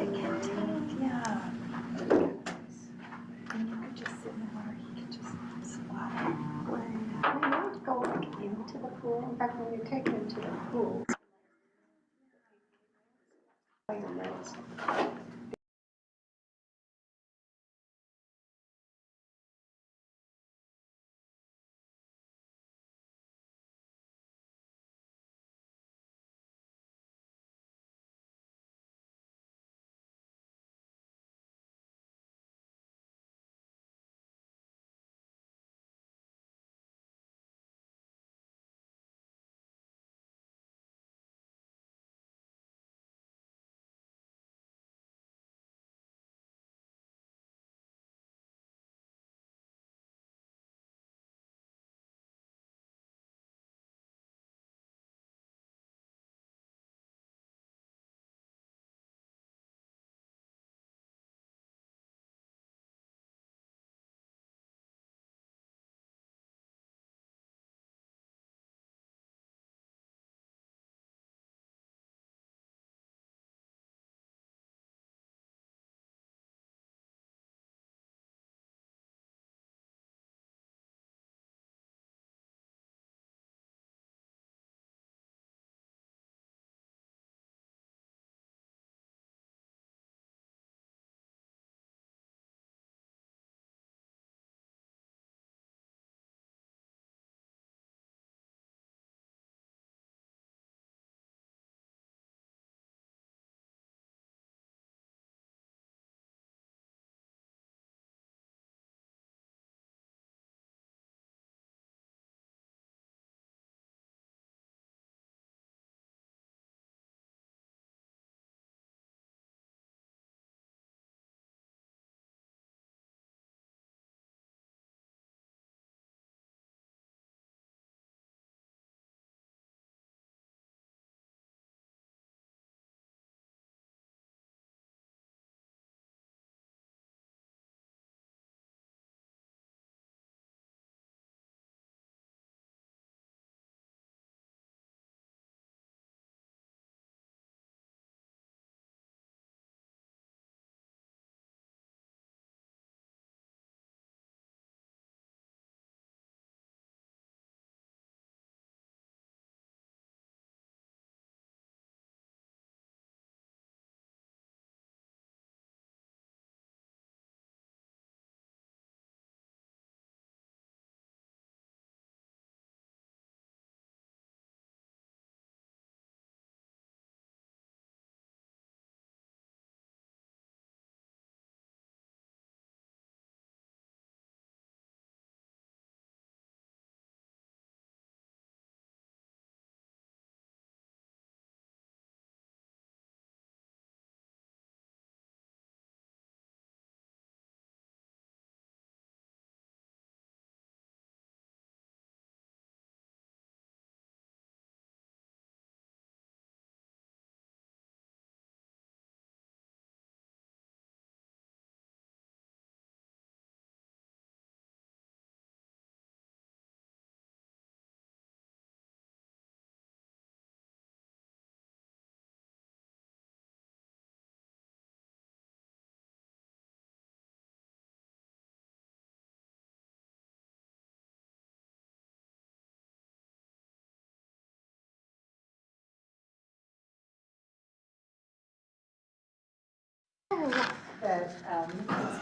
it can take, yeah. And you could just sit in the water, you could just splash away. I would go like into the pool. In fact, when you take them to the pool, by your legs.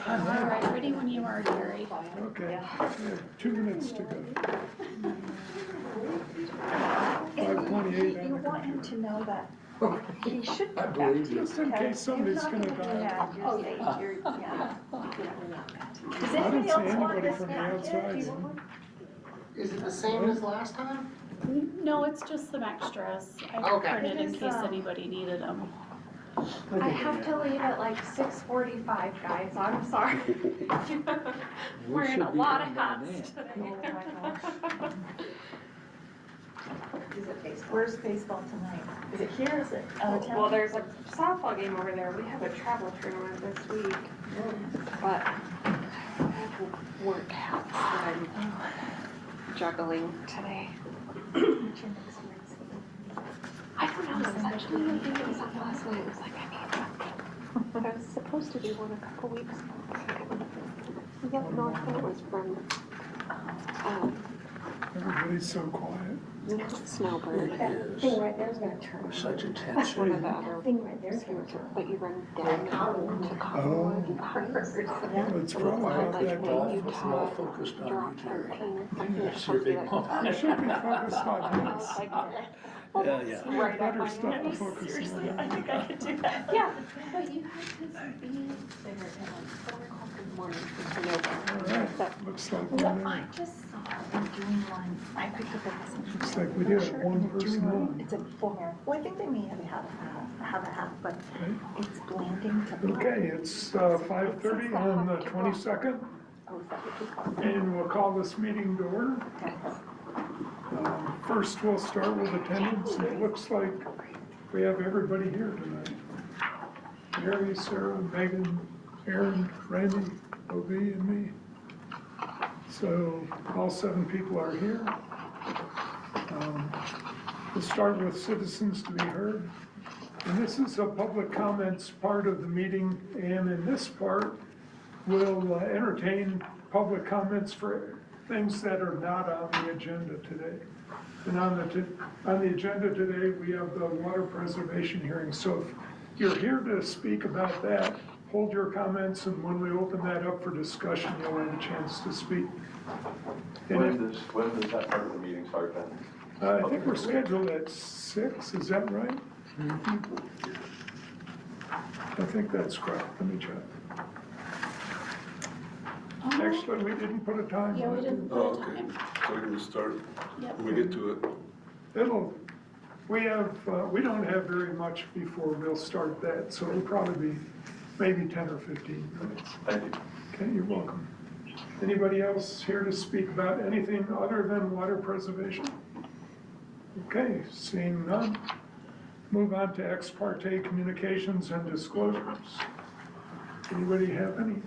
All right, ready when you are, Gary. Okay, we have 2 minutes to go. And 5:28 you on the want him computer. to know that he should I come back to believe you. you. Just in because case somebody's you're not gonna be die. at your stage, you're, yeah. Does I don't anybody see else want anybody this from the packet? outside. Is it the same as last time? No, it's just some extras. I Okay. printed in It is, case anybody needed them. I have to leave at like 6:45, guys. I'm sorry. Wearing a lot of hats today. Oh my gosh. Is it baseball? Where's baseball tonight? Is it here? Is it out of town? Well, there's a softball game over there. We have a travel tournament this week, but I have work hats that I'm juggling today. What's your next Wednesday? I don't know. It was actually, I think it was up last night. It was like, I need supposed to do one a couple weeks ago. Yeah, no, I thought it was from, Everybody's so quiet. Snowbird. That thing right there's gonna turn. Such intense. One of the other, That thing right there's gonna turn. but you run down to Cottonwood. Well, it's probably Like not that May, all- bad. it's all Utah, focused on drop you, Jerry. 13, something Yes, that's you're supposed to be big like- You should be focused on this. Yeah, yeah. We Right have up better my stuff to alley. focus Seriously, on. I think I could do that. Yeah. But you have to be there at like 4 o'clock in the morning. All right, looks like we're Well, I there. just saw them doing one, I picked up a message. Looks like we did have one person on. It's a full, well, I think they may have had a half, but Okay. it's blanding to. Okay, it's 5:30 on the 22nd, Oh, is that what you call it? and we'll call this meeting to order. Okay. First, we'll start with attendance. It looks like we have everybody here tonight. Mary, Sarah, Megan, Aaron, Randy, OB, and me. So all 7 people are here. We'll start with citizens to be heard. And this is a public comments part of the meeting, and in this part, we'll entertain public comments for things that are not on the agenda today. And on the agenda today, we have the water preservation hearing. So if you're here to speak about that, hold your comments, and when we open that up for discussion, you'll have a chance to speak. And When does that part of the meeting start then? I think we're scheduled at 6, is that right? I think that's correct, let me check. Actually, we didn't put a time Yeah, on we it. didn't Oh, put a okay. time. So we're gonna start Yep. when we get to it. We don't have very much before we'll start that, so it'll probably be maybe 10 or 15 minutes. Thank you. Okay, you're welcome. Anybody else here to speak about anything other than water preservation? Okay, seeing none, move on to ex parte communications and disclosures. Anybody have any?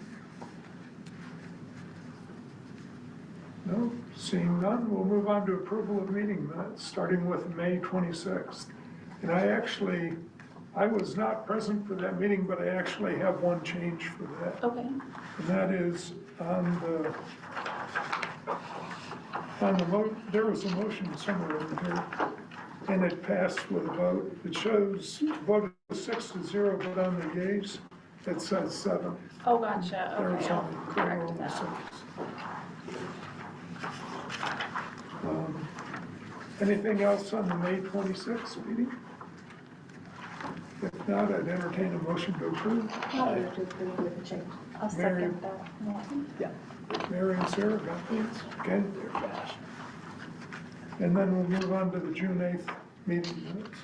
No, seeing none, we'll move on to approval of meeting minutes, starting with May 26th. And I was not present for that meeting, but I actually have one change for that. Okay, And that is on the vote, there was a motion somewhere over here, and it passed with a vote. It shows vote of 6-0, but on the yeas, it says 7. oh, gotcha, There was okay, I'll only correct 4 that. 6. Anything else on the May 26th meeting? If not, I'd entertain a motion to approve. I'll move to approve with the change. I'll Mary. second that. Mary and Sarah got these, okay? They're fast. And then we'll move on to the June 8th meeting minutes.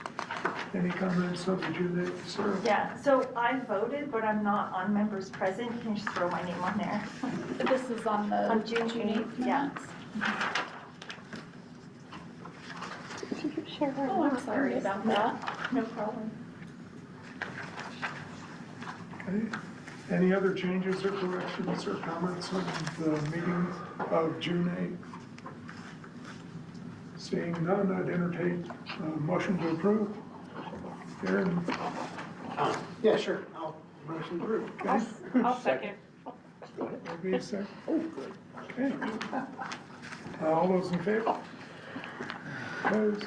Any comments on the June 8th, Sarah? Yeah, so I voted, but I'm not on members present. You can just throw my name on there. This is on the On June June 8th, 8th yeah. minutes. Sure. Oh, I'm sorry about that. No problem. Okay. Any other changes or corrections or comments on the meeting of June 8th? Seeing none, I'd entertain a motion to approve. Aaron, Yeah, sure, I'll motion to approve. okay? I'll second. Will be a second. Okay. All those in favor? Opposed?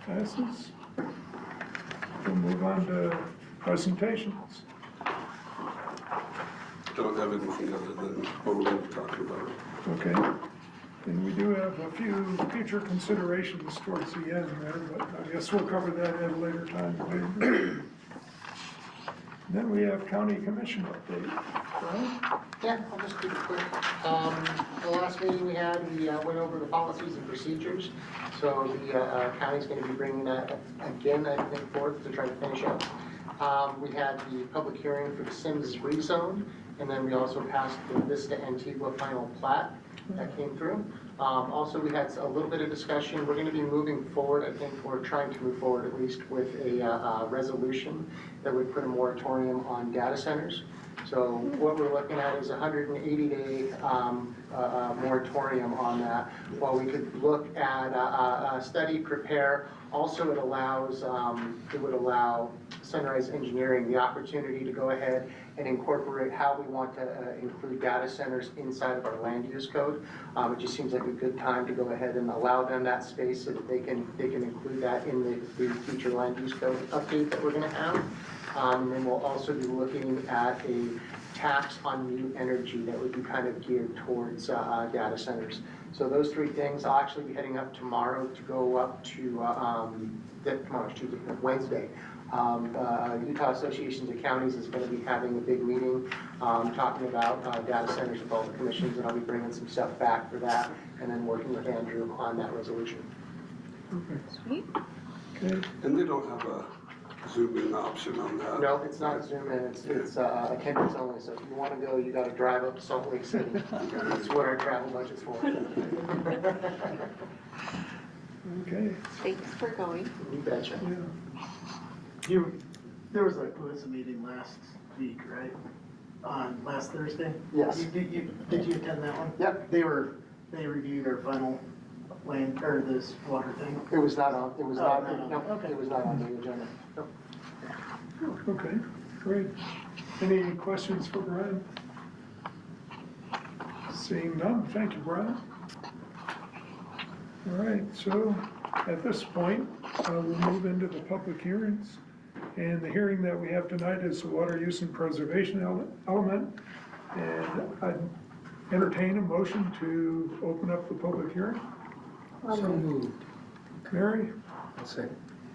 Passes. We'll move on to presentations. Don't have anything other than what we're gonna talk about. Okay. And we do have a few future considerations towards the end there, but I guess we'll cover that at a later time. Then we have county commission update. Brian? Yeah, I'll just keep it quick. The last meeting we had, we went over the policies and procedures. So the county's gonna be bringing that again, I think, forth to try to finish up. We had the public hearing for the Sims rezone, and then we also passed the Vista Antigua final plat that came through. Also, we had a little bit of discussion. We're gonna be moving forward, I think we're trying to move forward at least with a resolution that would put a moratorium on data centers. So what we're looking at is a 180-day moratorium on that, while we could look at study, prepare. Also, it would allow Sunrise Engineering the opportunity to go ahead and incorporate how we want to include data centers inside of our land use code. It just seems like a good time to go ahead and allow them that space so that they can include that in the future land use code update that we're gonna have. And then we'll also be looking at a tax on new energy that would be kind of geared towards data centers. So those three things, I'll actually be heading up tomorrow to go up to, tomorrow's Tuesday, Wednesday. Utah Associations of Counties is going to be having a big meeting talking about data centers with all the commissions, and I'll be bringing some stuff back for that, and then working with Andrew on that resolution. Sweet. Okay, And they don't have a zoom in option on that. No, it's not Zoom in, it's attendance only, so if you want to go, you got to drive up to Salt Lake City. That's what our travel budget's for. okay, Thanks for going. You betcha. yeah. There was a PUSA meeting last week, right? On last Thursday? Yes. Did you attend that one? Yep. They reviewed our final land, or this water thing. It was not on, it was Oh, not, not on. no, Okay. it was not on the agenda. No. Okay, great. Any questions for Brian? Seeing none, thank you, Brian. All right, so at this point, we'll move into the public hearings. And the hearing that we have tonight is the water use and preservation element. And I'd entertain a motion to open up the public hearing. So moved. Mary, I'll say.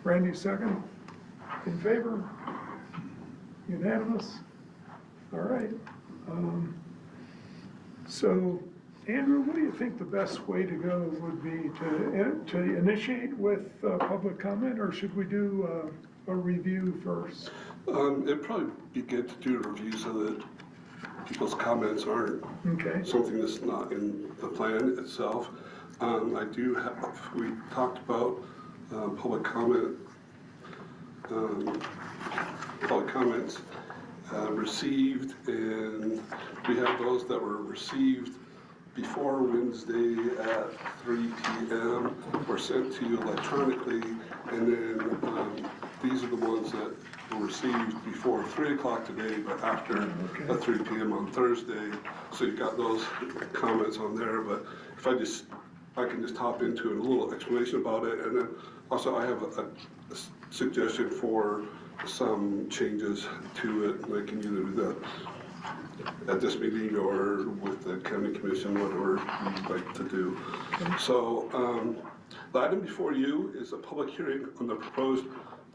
Randy second. In favor? Unanimous? All right. So, Andrew, what do you think the best way to go would be to initiate with public comment, or should we do a review first? It'd probably be good to do a review so that people's comments aren't Okay, something that's not in the plan itself. I do have, we talked about public comment, public comments received, and we have those that were received before Wednesday at 3 p.m. were sent to you electronically, and then these are the ones that were received before 3 o'clock today, but after at 3 p.m. on Thursday. So you got those comments on there, but if I can just hop into a little explanation about it, and then also I have a suggestion for some changes to it, and I can either do that at this meeting or with the county commission, whatever you'd like to do. So the item before you is a public hearing on the proposed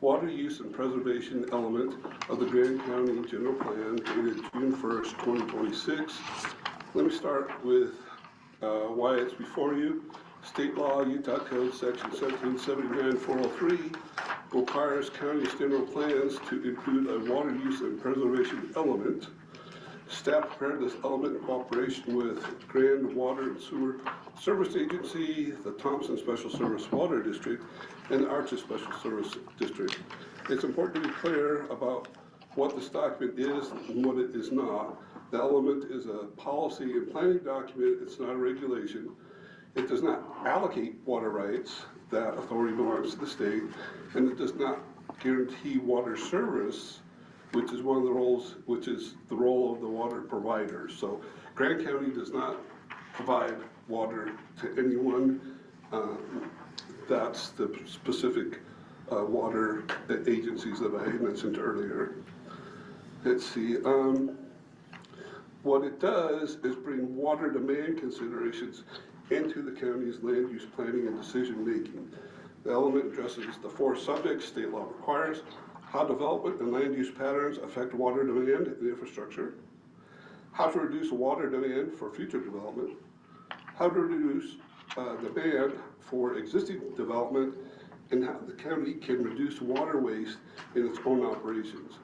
water use and preservation element of the Grand County General Plan dated June 1st, 2026. Let me start with why it's before you. State law, Utah Code Section 1779-403 requires county's general plans to include a water use and preservation element. Staff prepared this element in cooperation with Grand Water and Sewer Service Agency, the Thompson Special Service Water District, and the Arches Special Service District. It's important to be clear about what this document is and what it is not. The element is a policy and planning document. It's not a regulation. It does not allocate water rights. That authority belongs to the state, and it does not guarantee water service, which is one of the roles, which is the role of the water provider. So Grand County does not provide water to anyone. That's the specific water agencies that I mentioned earlier. Let's see. What it does is bring water demand considerations into the county's land use planning and decision making. The element addresses the four subjects state law requires: how development and land use patterns affect water demand and infrastructure, how to reduce water demand for future development, how to reduce demand for existing development, and how the county can reduce water waste in its own operations.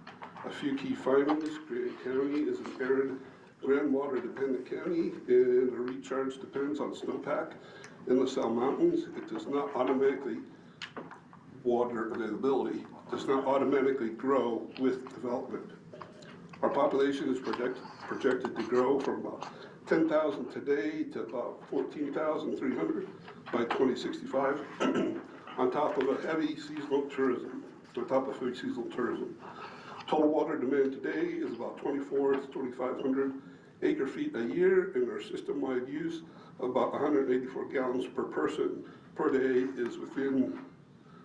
A few key findings: Grand County is an arid groundwater dependent county, and the recharge depends on snowpack in the LaSalle Mountains. It does not automatically, water availability does not automatically grow with development. Our population is projected to grow from about 10,000 today to about 14,300 by 2065, on top of a heavy seasonal tourism. without the food seasonal tourism. Total water demand today is about 24 to 2,500 acre feet a year, and our system-wide use of about 184 gallons per person per day is within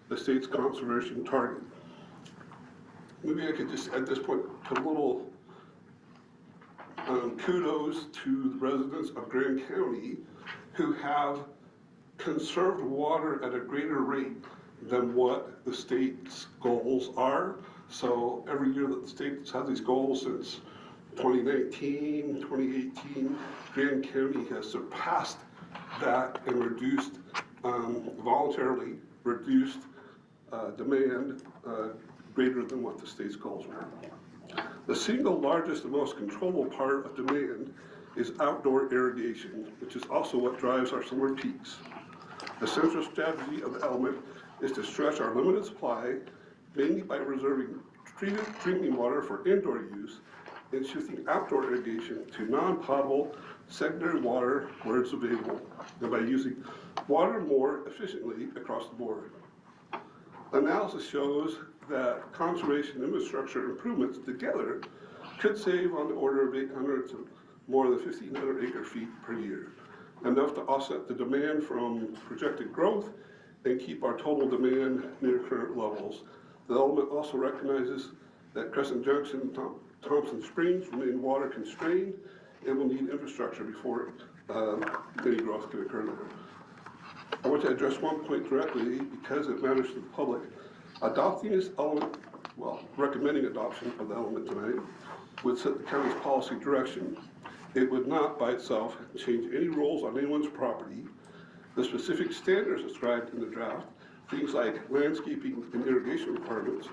the state's conservation target. Maybe I could just, at this point, put a little kudos to the residents of Grand County who have conserved water at a greater rate than what the state's goals are. So every year that the state's had these goals since 2019, 2018, Grand County has surpassed that and reduced, voluntarily reduced demand greater than what the state's goals were. The single largest and most controllable part of demand is outdoor irrigation, which is also what drives our summer peaks. The central strategy of the element is to stretch our limited supply, mainly by reserving treated drinking water for indoor use and shifting outdoor irrigation to non-potable secondary water where it's available, and by using water more efficiently across the board. Analysis shows that conservation infrastructure improvements together could save on the order of 800 to more than 1,500 acre feet per year, enough to offset the demand from projected growth and keep our total demand near current levels. The element also recognizes that Crescent Junction and Thompson Springs remain water constrained and will need infrastructure before any growth can occur there. I want to address one point directly because it matters to the public. Adopting this element, well, recommending adoption of the element tonight would set the county's policy direction. It would not by itself change any rules on anyone's property. The specific standards described in the draft, things like landscaping and irrigation requirements,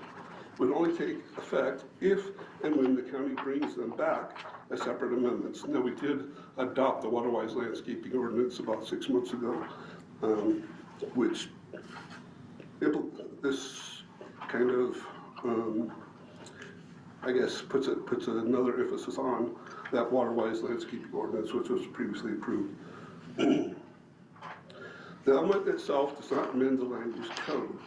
would only take effect if and when the county brings them back as separate amendments. Now, we did adopt the Waterwise landscaping ordinance about 6 months ago, which this kind of, I guess, puts another emphasis on that Waterwise landscaping ordinance, which was previously approved. The element itself does not amend the land use code.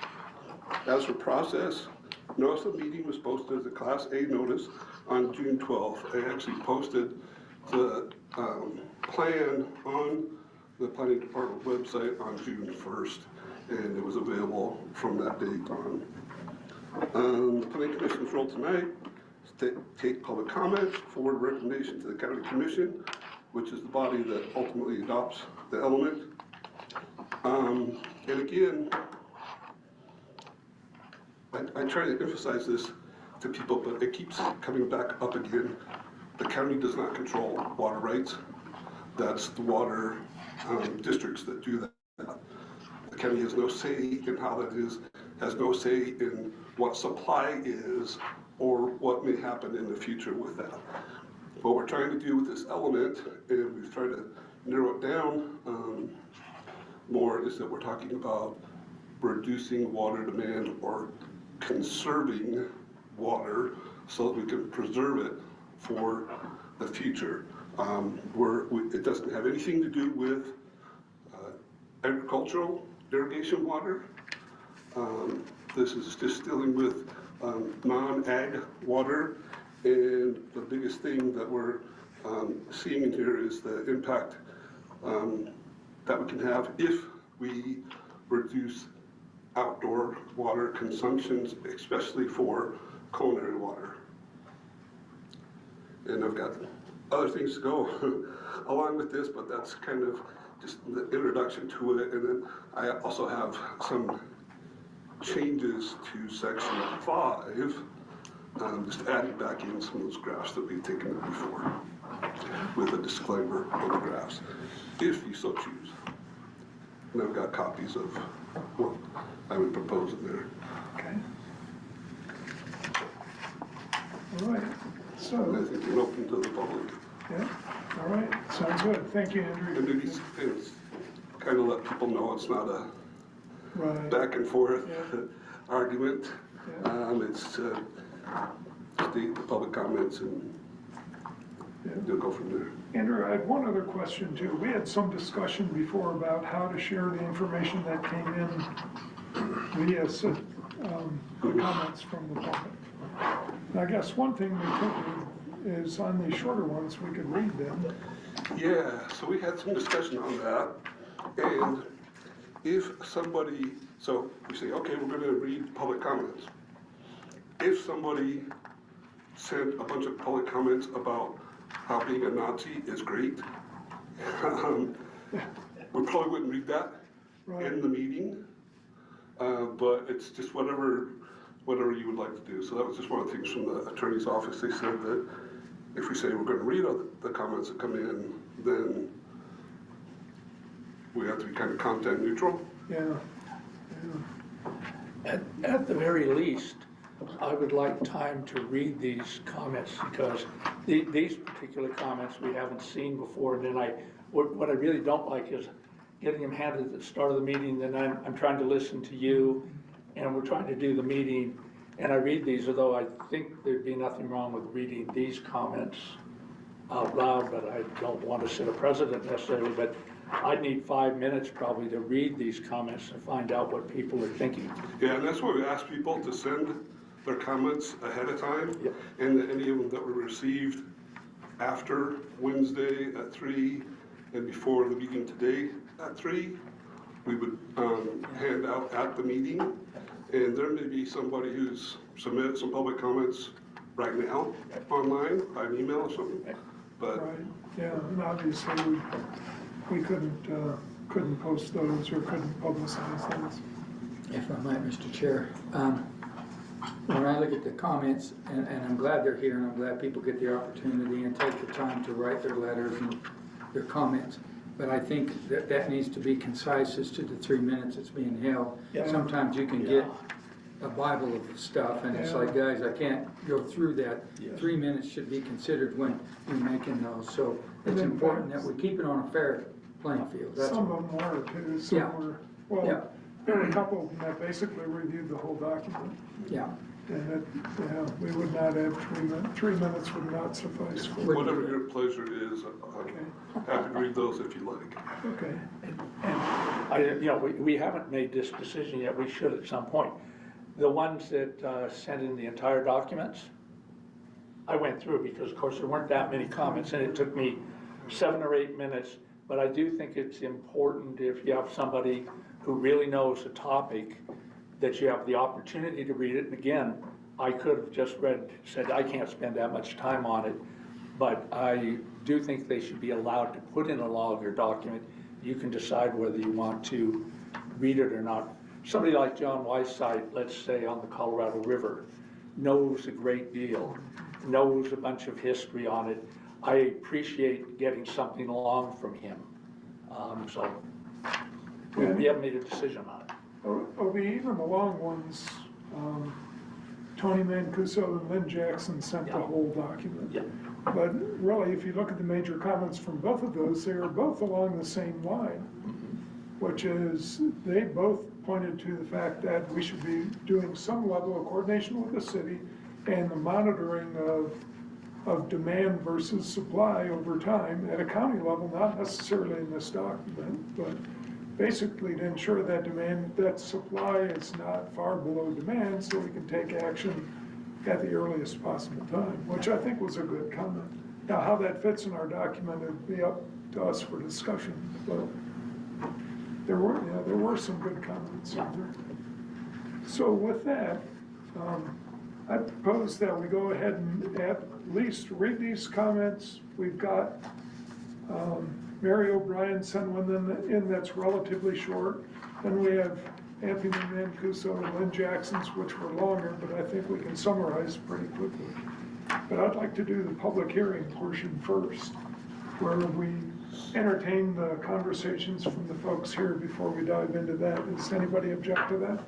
As for process, notice of meeting was posted as a Class A notice on June 12th. I actually posted the plan on the Planning Department website on June 1st, and it was available from that date on. The Planning Commission's role tonight is to take public comments, forward recommendation to the County Commission, which is the body that ultimately adopts the element. And again, I try to emphasize this to people, but it keeps coming back up again. The county does not control water rights. That's the water districts that do that. The county has no say in how that is, has no say in what supply is or what may happen in the future with that. What we're trying to do with this element, and we've tried to narrow it down more, is that we're talking about reducing water demand or conserving water so that we can preserve it for the future. It doesn't have anything to do with agricultural irrigation water. This is just dealing with non-ag water, and the biggest thing that we're seeing in here is the impact that we can have if we reduce outdoor water consumptions, especially for culinary water. And I've got other things to go along with this, but that's kind of just the introduction to it. And then I also have some changes to section 5, just adding back in some of those graphs that we've taken before with a disclaimer on the graphs, if you so choose. And I've got copies of what I would propose in there. Okay. All right, so. And I think it's open to the public. Yeah, all right, sounds good. Thank you, Andrew. And these things kind of let people know it's not a Right. back and forth Yeah. argument. Yeah. It's state the public comments and you'll go from there. Andrew, I had one other question too. We had some discussion before about how to share the information that came in via the comments from the public. And I guess one thing we could do is on the shorter ones, we could read them. Yeah, so we had some discussion on that, and if somebody, so we say, okay, we're gonna read public comments. If somebody sent a bunch of public comments about how being a Nazi is great, we probably wouldn't read that in the meeting, but it's just whatever you would like to do. So that was just one of the things from the attorney's office. They said that if we say we're gonna read all the comments that come in, then we have to be kind of content neutral. Yeah, At the very least, I would like time to read these comments because these particular comments we haven't seen before. And then what I really don't like is getting them handed at the start of the meeting, then I'm trying to listen to you and we're trying to do the meeting. And I read these, although I think there'd be nothing wrong with reading these comments out loud, but I don't want to set a precedent necessarily, but I'd need 5 minutes probably to read these comments and find out what people are thinking. Yeah, and that's why we ask people to send their comments ahead of time. Yep. And that any of them that were received after Wednesday at 3 and before the meeting today at 3, we would hand out at the meeting. And there may be somebody who's submitted some public comments right now online by an email or something. But right, yeah, and obviously we couldn't post those or couldn't publicize those. If I might, Mr. Chair, when I look at the comments, and I'm glad they're here, and I'm glad people get the opportunity and take the time to write their letters and their comments, but I think that needs to be concise as to the 3 minutes it's being held. Yeah. Sometimes you can get a Bible of stuff, and it's Yeah. like, guys, I can't go through that. Yeah. 3 minutes should be considered when we're making those, so it's then important that we keep it on a fair playing field. That's Some all. of them were too, some Yeah. were, Yeah. well, there were a couple of them that basically reviewed the whole document. Yeah. And it, yeah, we would not have 3 minutes would not suffice for. whatever your pleasure is, I'm happy to read those if you like. Okay, We haven't made this decision yet, we should at some point. The ones that sent in the entire documents, I went through because of course there weren't that many comments and it took me 7 or 8 minutes. But I do think it's important if you have somebody who really knows the topic, that you have the opportunity to read it. And again, I could have just said I can't spend that much time on it, but I do think they should be allowed to put in a log or document. You can decide whether you want to read it or not. Somebody like John Weissite, let's say on the Colorado River, knows a great deal, knows a bunch of history on it. I appreciate getting something along from him. So we haven't made a decision on it. even the long ones, Tony Mancuso and Lynn Jackson sent the whole document. Yeah. But really, if you look at the major comments from both of those, they are both along the same line, which is they both pointed to the fact that we should be doing some level of coordination with the city and the monitoring of demand versus supply over time at a county level, not necessarily in this document, but basically to ensure that supply is not far below demand so we can take action at the earliest possible time, which I think was a good comment. Now, how that fits in our document would be up to us for discussion, but there were some good comments in there. So with that, I propose that we go ahead and at least read these comments. We've got Mary O'Brien sent one in that's relatively short. Then we have Anthony Mancuso and Lynn Jackson's, which were longer, but I think we can summarize pretty quickly. But I'd like to do the public hearing portion first, where we entertain the conversations from the folks here before we dive into that. Does anybody object to that?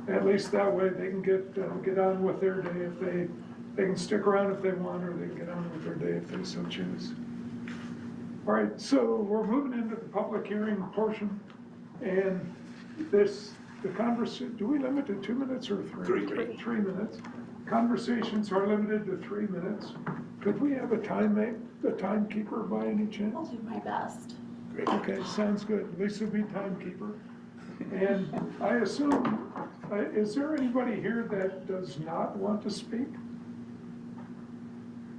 At least that way they can get on with their day if they can stick around if they want, or they can get on with their day if they so choose. All right, so we're moving into the public hearing portion, and the conversation, do we limit to 2 minutes or 3? 3. 3 minutes. Conversations are limited to 3 minutes. Could we have a timekeeper by any chance? I'll do my best. Okay, sounds good. Lisa be timekeeper. And I assume, is there anybody here that does not want to speak?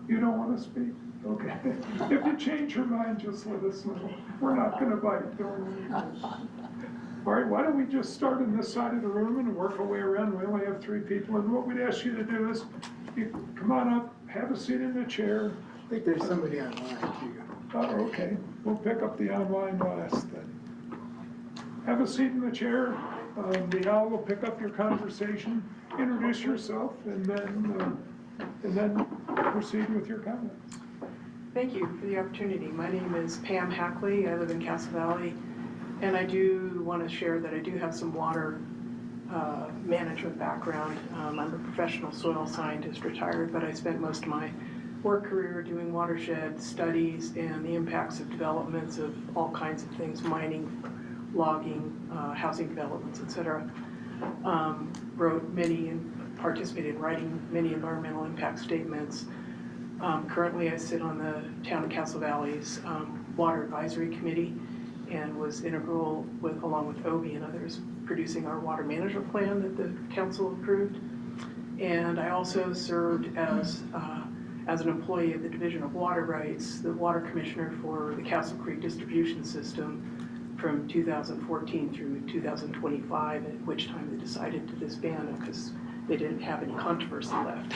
You don't want to speak? Okay. If you change your mind, just let us know. We're not gonna bite, don't worry. All right, why don't we just start on this side of the room and work our way around? We only have 3 people, and what we'd ask you to do is, you come on up, have a seat in the chair. I think there's somebody online too. Oh, okay, we'll pick up the online last then. Have a seat in the chair. The owl will pick up your conversation, introduce yourself, and then proceed with your comments. Thank you for the opportunity. My name is Pam Hackley. I live in Castle Valley, and I do want to share that I do have some water management background. I'm a professional soil scientist, retired, but I spent most of my work career doing watershed studies and the impacts of developments of all kinds of things, mining, logging, housing developments, etc. Wrote many and participated in writing many environmental impact statements. Currently, I sit on the town of Castle Valley's Water Advisory Committee and was integral along with OBI and others, producing our water management plan that the council approved. And I also served as an employee of the Division of Water Rights, the water commissioner for the Castle Creek distribution system from 2014 through 2025, at which time they decided to disband it because they didn't have any controversy left.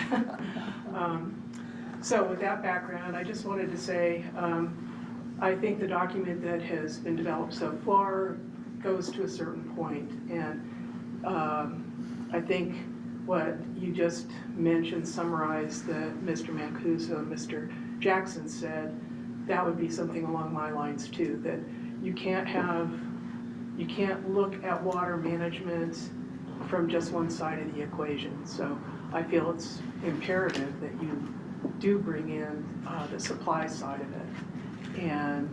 So with that background, I just wanted to say, I think the document that has been developed so far goes to a certain point. And I think what you just mentioned, summarized that Mr. Mancuso and Mr. Jackson said, that would be something along my lines too, that you can't look at water management from just one side of the equation. So I feel it's imperative that you do bring in the supply side of it. And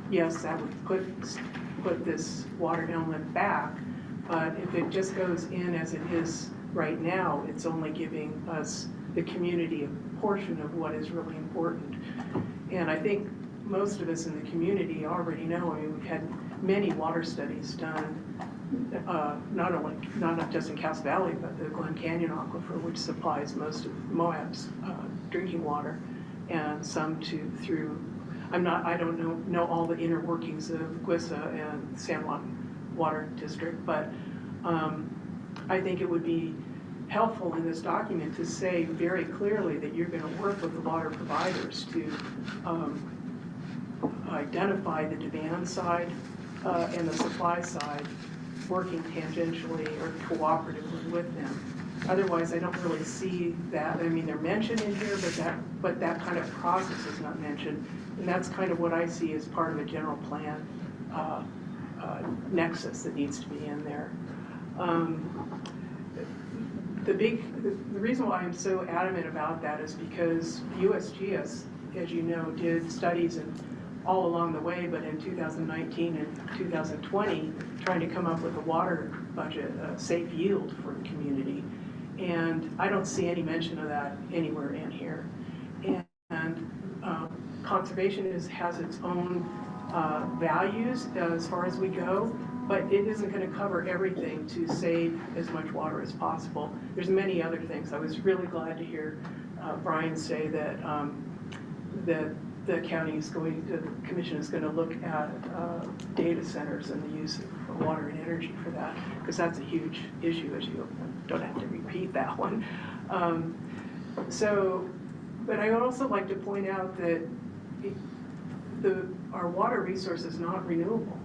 yes, that would put this water inlet back, but if it just goes in as it is right now, it's only giving us, the community, a portion of what is really important. And I think most of us in the community already know, I mean, we've had many water studies done, not just in Cass Valley, but the Glen Canyon Aquifer, which supplies most of Moab's drinking water, and some through, I don't know all the inner workings of Gwissa and San Juan Water District, but I think it would be helpful in this document to say very clearly that you're going to work with the water providers to identify the demand side and the supply side, working tangentially or cooperatively with them. Otherwise, I don't really see that. I mean, they're mentioned in here, but that kind of process is not mentioned. And that's kind of what I see as part of a general plan nexus that needs to be in there. The reason why I'm so adamant about that is because USGS, as you know, did studies all along the way, but in 2019 and 2020, trying to come up with a water budget, a safe yield for the community. And I don't see any mention of that anywhere in here. And conservation has its own values as far as we go, but it isn't going to cover everything to save as much water as possible. There's many other things. I was really glad to hear Brian say that the county is the commission is going to look at data centers and the use of water and energy for that, because that's a huge issue, as you don't have to repeat that one. But I would also like to point out that our water resource is not renewable,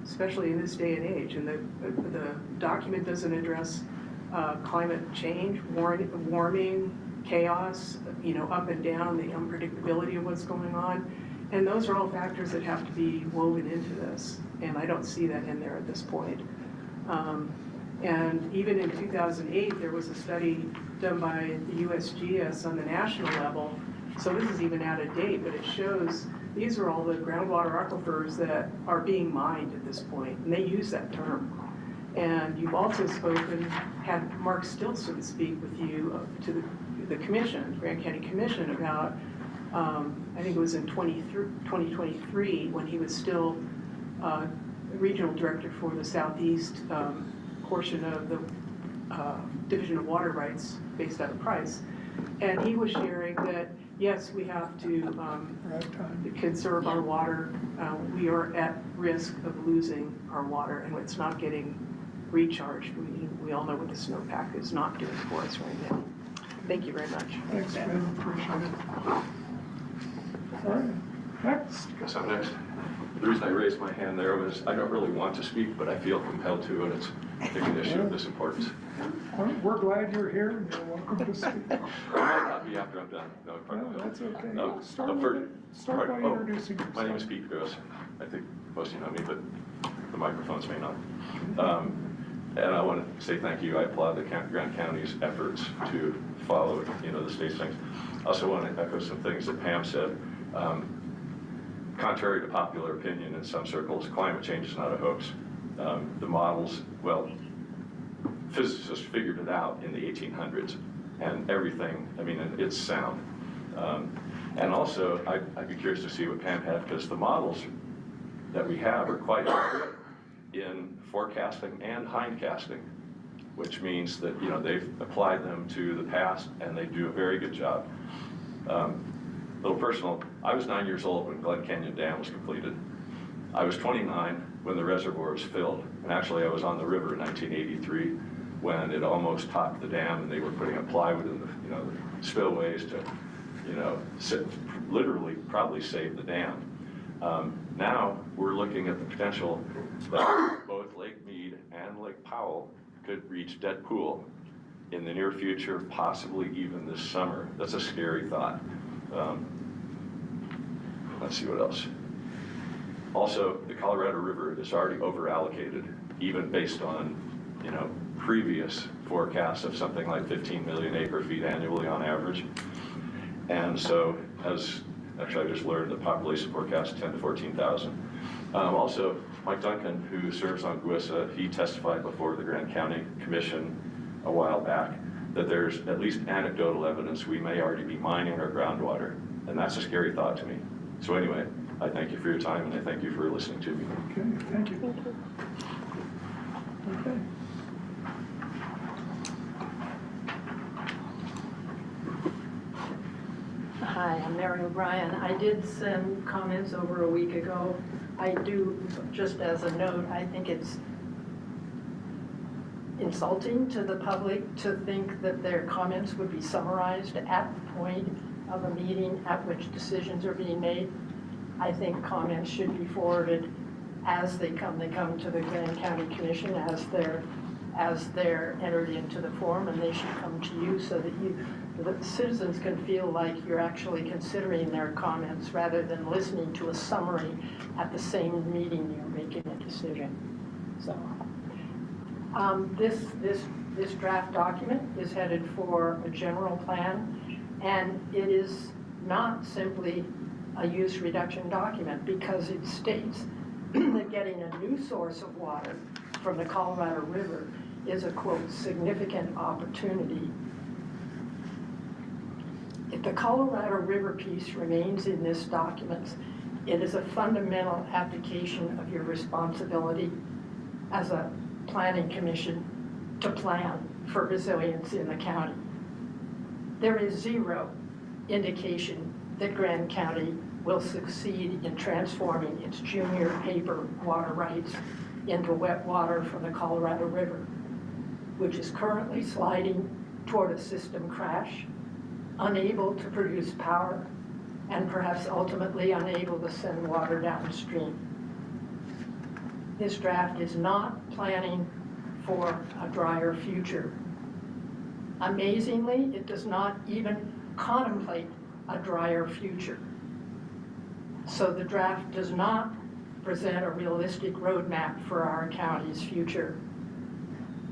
especially in this day and age. And the document doesn't address climate change, warming, chaos, up and down, the unpredictability of what's going on. And those are all factors that have to be woven into this. And I don't see that in there at this point. And even in 2008, there was a study done by the USGS on the national level. So this is even out of date, but it shows these are all the groundwater aquifers that are being mined at this point, and they use that term. And you've also had Mark Stilson speak with you to the commission, Grand County Commission, about, I think it was in 2023, when he was still regional director for the southeast portion of the Division of Water Rights based out of Price. And he was sharing that, yes, we have to conserve our water. We are at risk of losing our water, and it's not getting recharged. We all know what the snowpack is not doing for us right now. Thank you very much. Thanks, Ben, appreciate it. All right, next. Guess I'm next. The reason I raised my hand there was I don't really want to speak, but I feel compelled to, and it's, I think, an issue of this importance. Well, we're glad you're here, and you're welcome to speak. I might not be after I'm done. No, No, that's okay. No, Start by oh, introducing yourself. My name is Pete Gross. I think most of you know me, but the microphones may not. And I want to say thank you. I applaud the Grand County's efforts to follow, the state's things. I also want to echo some things that Pam said. Contrary to popular opinion in some circles, climate change is not a hoax. The models, well, physicists figured it out in the 1800s, and everything, it's sound. And also, I'd be curious to see what Pam had, because the models that we have are quite accurate in forecasting and hindcasting, which means that, they've applied them to the past, and they do a very good job. Little personal, I was 9 years old when Glen Canyon Dam was completed. I was 29 when the reservoir was filled, and actually I was on the river in 1983 when it almost topped the dam, and they were putting up plywood in the spillways to, literally probably save the dam. Now we're looking at the potential that both Lake Mead and Lake Powell could reach dead pool in the near future, possibly even this summer. That's a scary thought. Let's see what else. Also, the Colorado River is already over allocated, even based on, previous forecasts of something like 15 million acre feet annually on average. And so, actually I just learned the population forecast 10 to 14,000. Also, Mike Duncan, who serves on GWISA, he testified before the Grand County Commission a while back that there's at least anecdotal evidence we may already be mining our groundwater. And that's a scary thought to me. So anyway, I thank you for your time, and I thank you for listening to me. Okay, thank you. Okay. Hi, I'm Mary O'Brien. I did send comments over a week ago. I do, just as a note, I think it's insulting to the public to think that their comments would be summarized at the point of a meeting at which decisions are being made. I think comments should be forwarded as they come. They come to the Grand County Commission as they're entered into the form, and they should come to you so that the citizens can feel like you're actually considering their comments rather than listening to a summary at the same meeting you're making a decision. So this draft document is headed for a general plan, and it is not simply a use reduction document, because it states that getting a new source of water from the Colorado River is a, quote, significant opportunity. If the Colorado River piece remains in this document, it is a fundamental abdication of your responsibility as a planning commission to plan for resilience in the county. There is zero indication that Grand County will succeed in transforming its junior paper water rights into wet water from the Colorado River, which is currently sliding toward a system crash, unable to produce power, and perhaps ultimately unable to send water downstream. This draft is not planning for a drier future. Amazingly, it does not even contemplate a drier future. So the draft does not present a realistic roadmap for our county's future.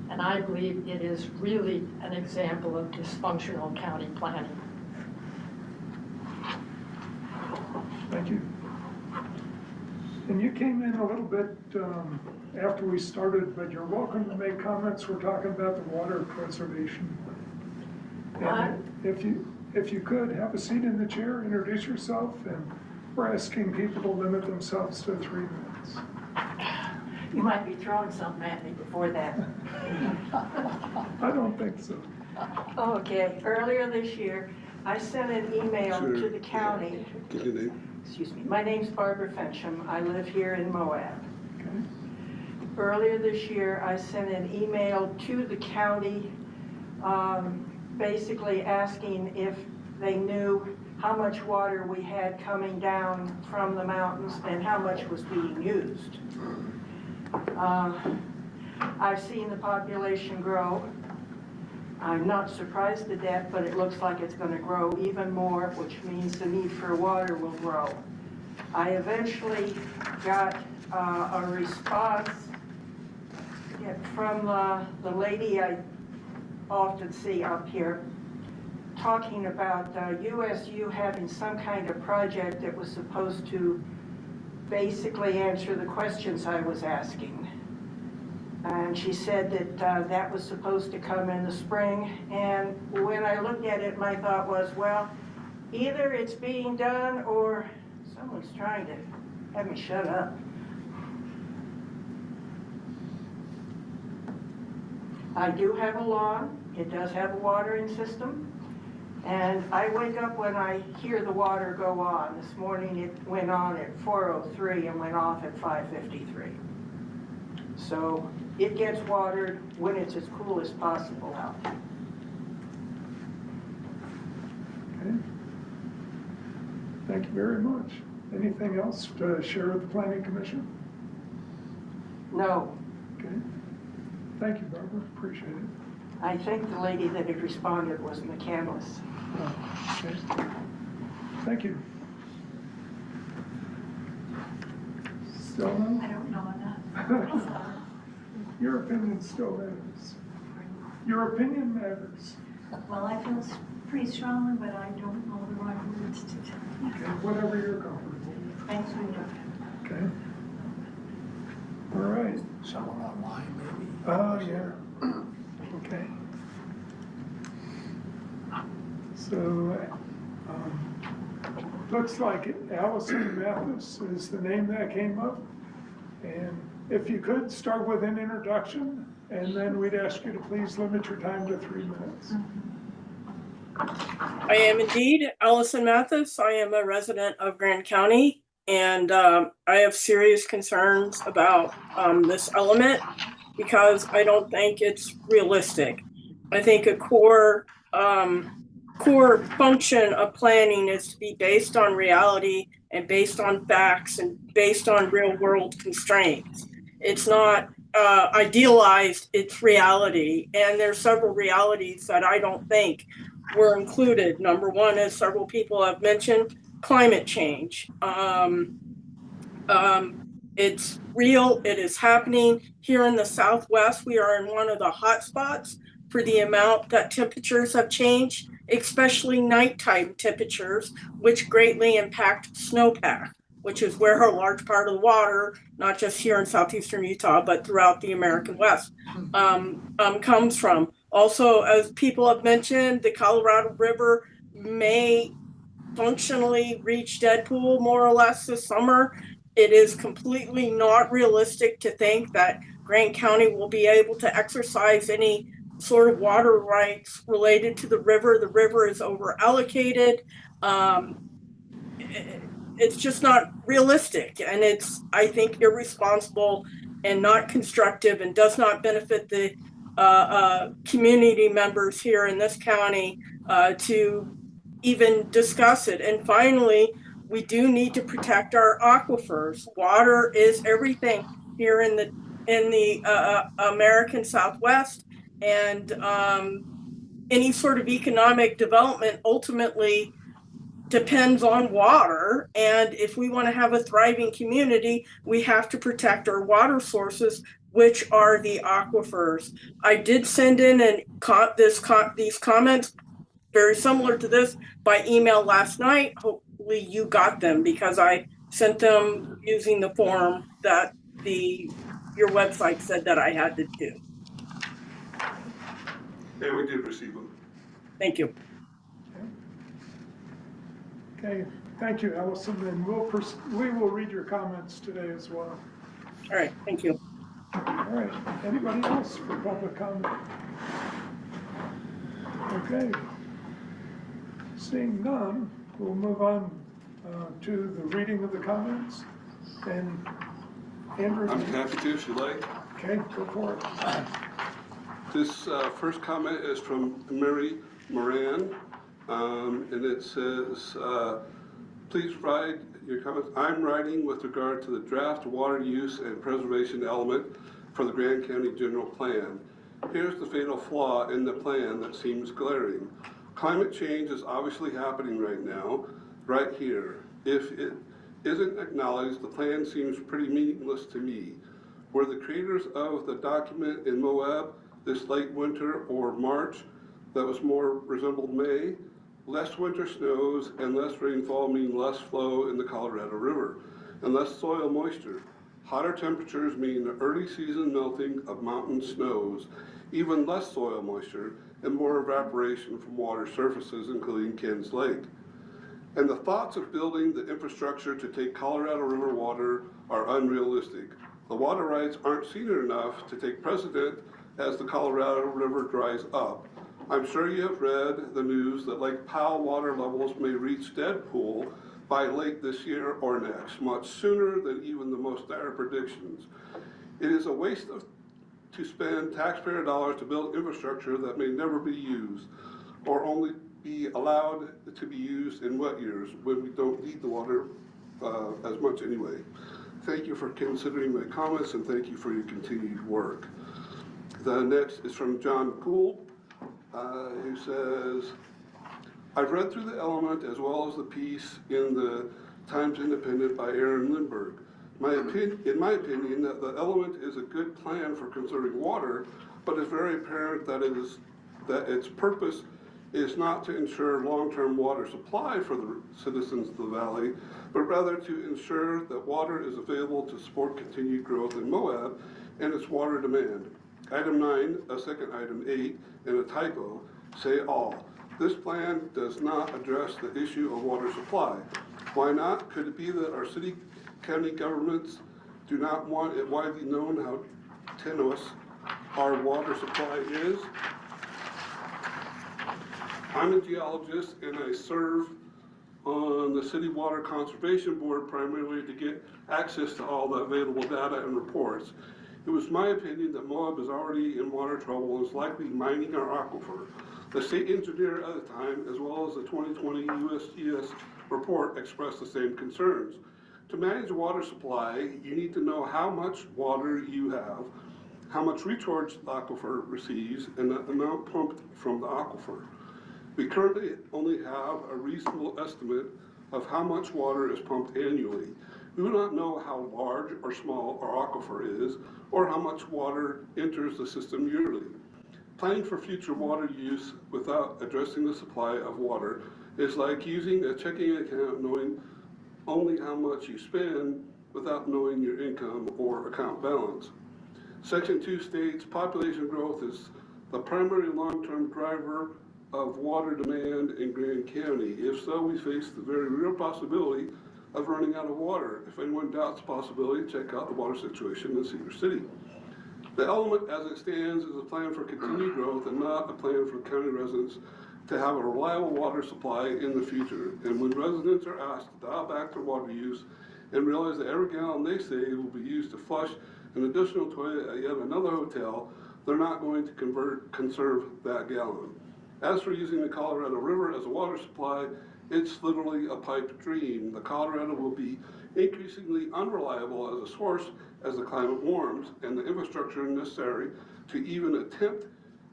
And I believe it is really an example of dysfunctional county planning. Thank you. And you came in a little bit after we started, but you're welcome to make comments. We're talking about the water preservation. And if you could, have a seat in the chair, introduce yourself, and we're asking people to limit themselves to 3 minutes. You might be throwing something at me before that. I don't think so. Okay, earlier this year, I sent an email to the county. Give your name. Excuse me, my name's Barbara Fensham. I live here in Moab. Okay. Earlier this year, I sent an email to the county, basically asking if they knew how much water we had coming down from the mountains and how much was being used. I've seen the population grow. I'm not surprised at that, but it looks like it's going to grow even more, which means the need for water will grow. I eventually got a response from the lady I often see up here, talking about USU having some kind of project that was supposed to basically answer the questions I was asking. And she said that that was supposed to come in the spring. And when I looked at it, my thought was, well, either it's being done or someone's trying to have me shut up. I do have a lawn. It does have a watering system. And I wake up when I hear the water go on. This morning it went on at 4:03 and went off at 5:53. So it gets watered when it's as cool as possible out. Okay. Thank you very much. Anything else to share with the Planning Commission? No, Okay. Thank you, Barbara. Appreciate it. I think the lady that had responded was McCandless. Oh, okay. Thank you. Still no? I don't know enough. Your opinion still matters. Your opinion matters. Well, I feel pretty strongly, but I don't know the right words to tell you. Okay, whatever you're comfortable with. Thanks for your. Okay. All right. Someone online, maybe? Yeah. Okay. So, looks like Allison Mathis is the name that came up. And if you could, start with an introduction, and then we'd ask you to please limit your time to 3 minutes. I am indeed Allison Mathis. I am a resident of Grand County, and I have serious concerns about this element because I don't think it's realistic. I think a core function of planning is to be based on reality and based on facts and based on real world constraints. It's not idealized, it's reality. And there's several realities that I don't think were included. Number one, as several people have mentioned, climate change. It's real, it is happening. Here in the Southwest, we are in one of the hot spots for the amount that temperatures have changed, especially nighttime temperatures, which greatly impact snowpack, which is where a large part of the water, not just here in southeastern Utah, but throughout the American West, comes from. Also, as people have mentioned, the Colorado River may functionally reach dead pool more or less this summer. It is completely not realistic to think that Grand County will be able to exercise any sort of water rights related to the river. The river is over allocated. It's just not realistic, and it's, I think, irresponsible and not constructive and does not benefit the community members here in this county to even discuss it. And finally, we do need to protect our aquifers. Water is everything here in the American Southwest, and any sort of economic development ultimately depends on water. And if we want to have a thriving community, we have to protect our water sources, which are the aquifers. I did send in these comments very similar to this by email last night. Hopefully you got them, because I sent them using the form that your website said that I had to do. Yeah, we did receive them. Thank you. Okay, thank you, Allison, and we will read your comments today as well. All right, thank you. All right, anybody else for public comment? Okay. Seeing none, we'll move on to the reading of the comments. And Andrew? I'm happy to if you like. Okay, go for it. This first comment is from Mary Moran, and it says, please write your comments. I'm writing with regard to the draft water use and preservation element for the Grand County General Plan. Here's the fatal flaw in the plan that seems glaring. Climate change is obviously happening right now, right here. If it isn't acknowledged, the plan seems pretty meaningless to me. Were the creators of the document in Moab this late winter or March that was more resembled May? Less winter snows and less rainfall mean less flow in the Colorado River and less soil moisture. Hotter temperatures mean early season melting of mountain snows, even less soil moisture, and more evaporation from water surfaces, including Kens Lake. And the thoughts of building the infrastructure to take Colorado River water are unrealistic. The water rights aren't senior enough to take precedent as the Colorado River dries up. I'm sure you have read the news that Lake Powell water levels may reach dead pool by late this year or next, much sooner than even the most dire predictions. It is a waste to spend taxpayer dollars to build infrastructure that may never be used or only be allowed to be used in wet years when we don't need the water as much anyway. Thank you for considering my comments and thank you for your continued work. The next is from John Gould, who says, I've read through the element as well as the piece in the Times Independent by Aaron Lindbergh. In my opinion, the element is a good plan for conserving water, but it's very apparent that its purpose is not to ensure long-term water supply for the citizens of the valley, but rather to ensure that water is available to support continued growth in Moab and its water demand. Item 9, a second item 8, and a typo say all. This plan does not address the issue of water supply. Why not? Could it be that our city county governments do not want it widely known how tenuous our water supply is? I'm a geologist and I serve on the City Water Conservation Board primarily to get access to all the available data and reports. It was my opinion that Moab is already in water trouble and is likely mining our aquifer. The state engineer at the time, as well as the 2020 USGS report, expressed the same concerns. To manage water supply, you need to know how much water you have, how much recharge the aquifer receives, and the amount pumped from the aquifer. We currently only have a reasonable estimate of how much water is pumped annually. We do not know how large or small our aquifer is, or how much water enters the system yearly. Planning for future water use without addressing the supply of water is like using a checking account knowing only how much you spend without knowing your income or account balance. Section 2 states population growth is the primary long-term driver of water demand in Grand County. If so, we face the very real possibility of running out of water. If anyone doubts the possibility, check out the water situation in Cedar City. The element as it stands is a plan for continued growth and not a plan for county residents to have a reliable water supply in the future. And when residents are asked to dial back their water use and realize that every gallon they save will be used to flush an additional toilet at yet another hotel, they're not going to conserve that gallon. As for using the Colorado River as a water supply, it's literally a pipe dream. The Colorado will be increasingly unreliable as a source as the climate warms, and the infrastructure necessary to even attempt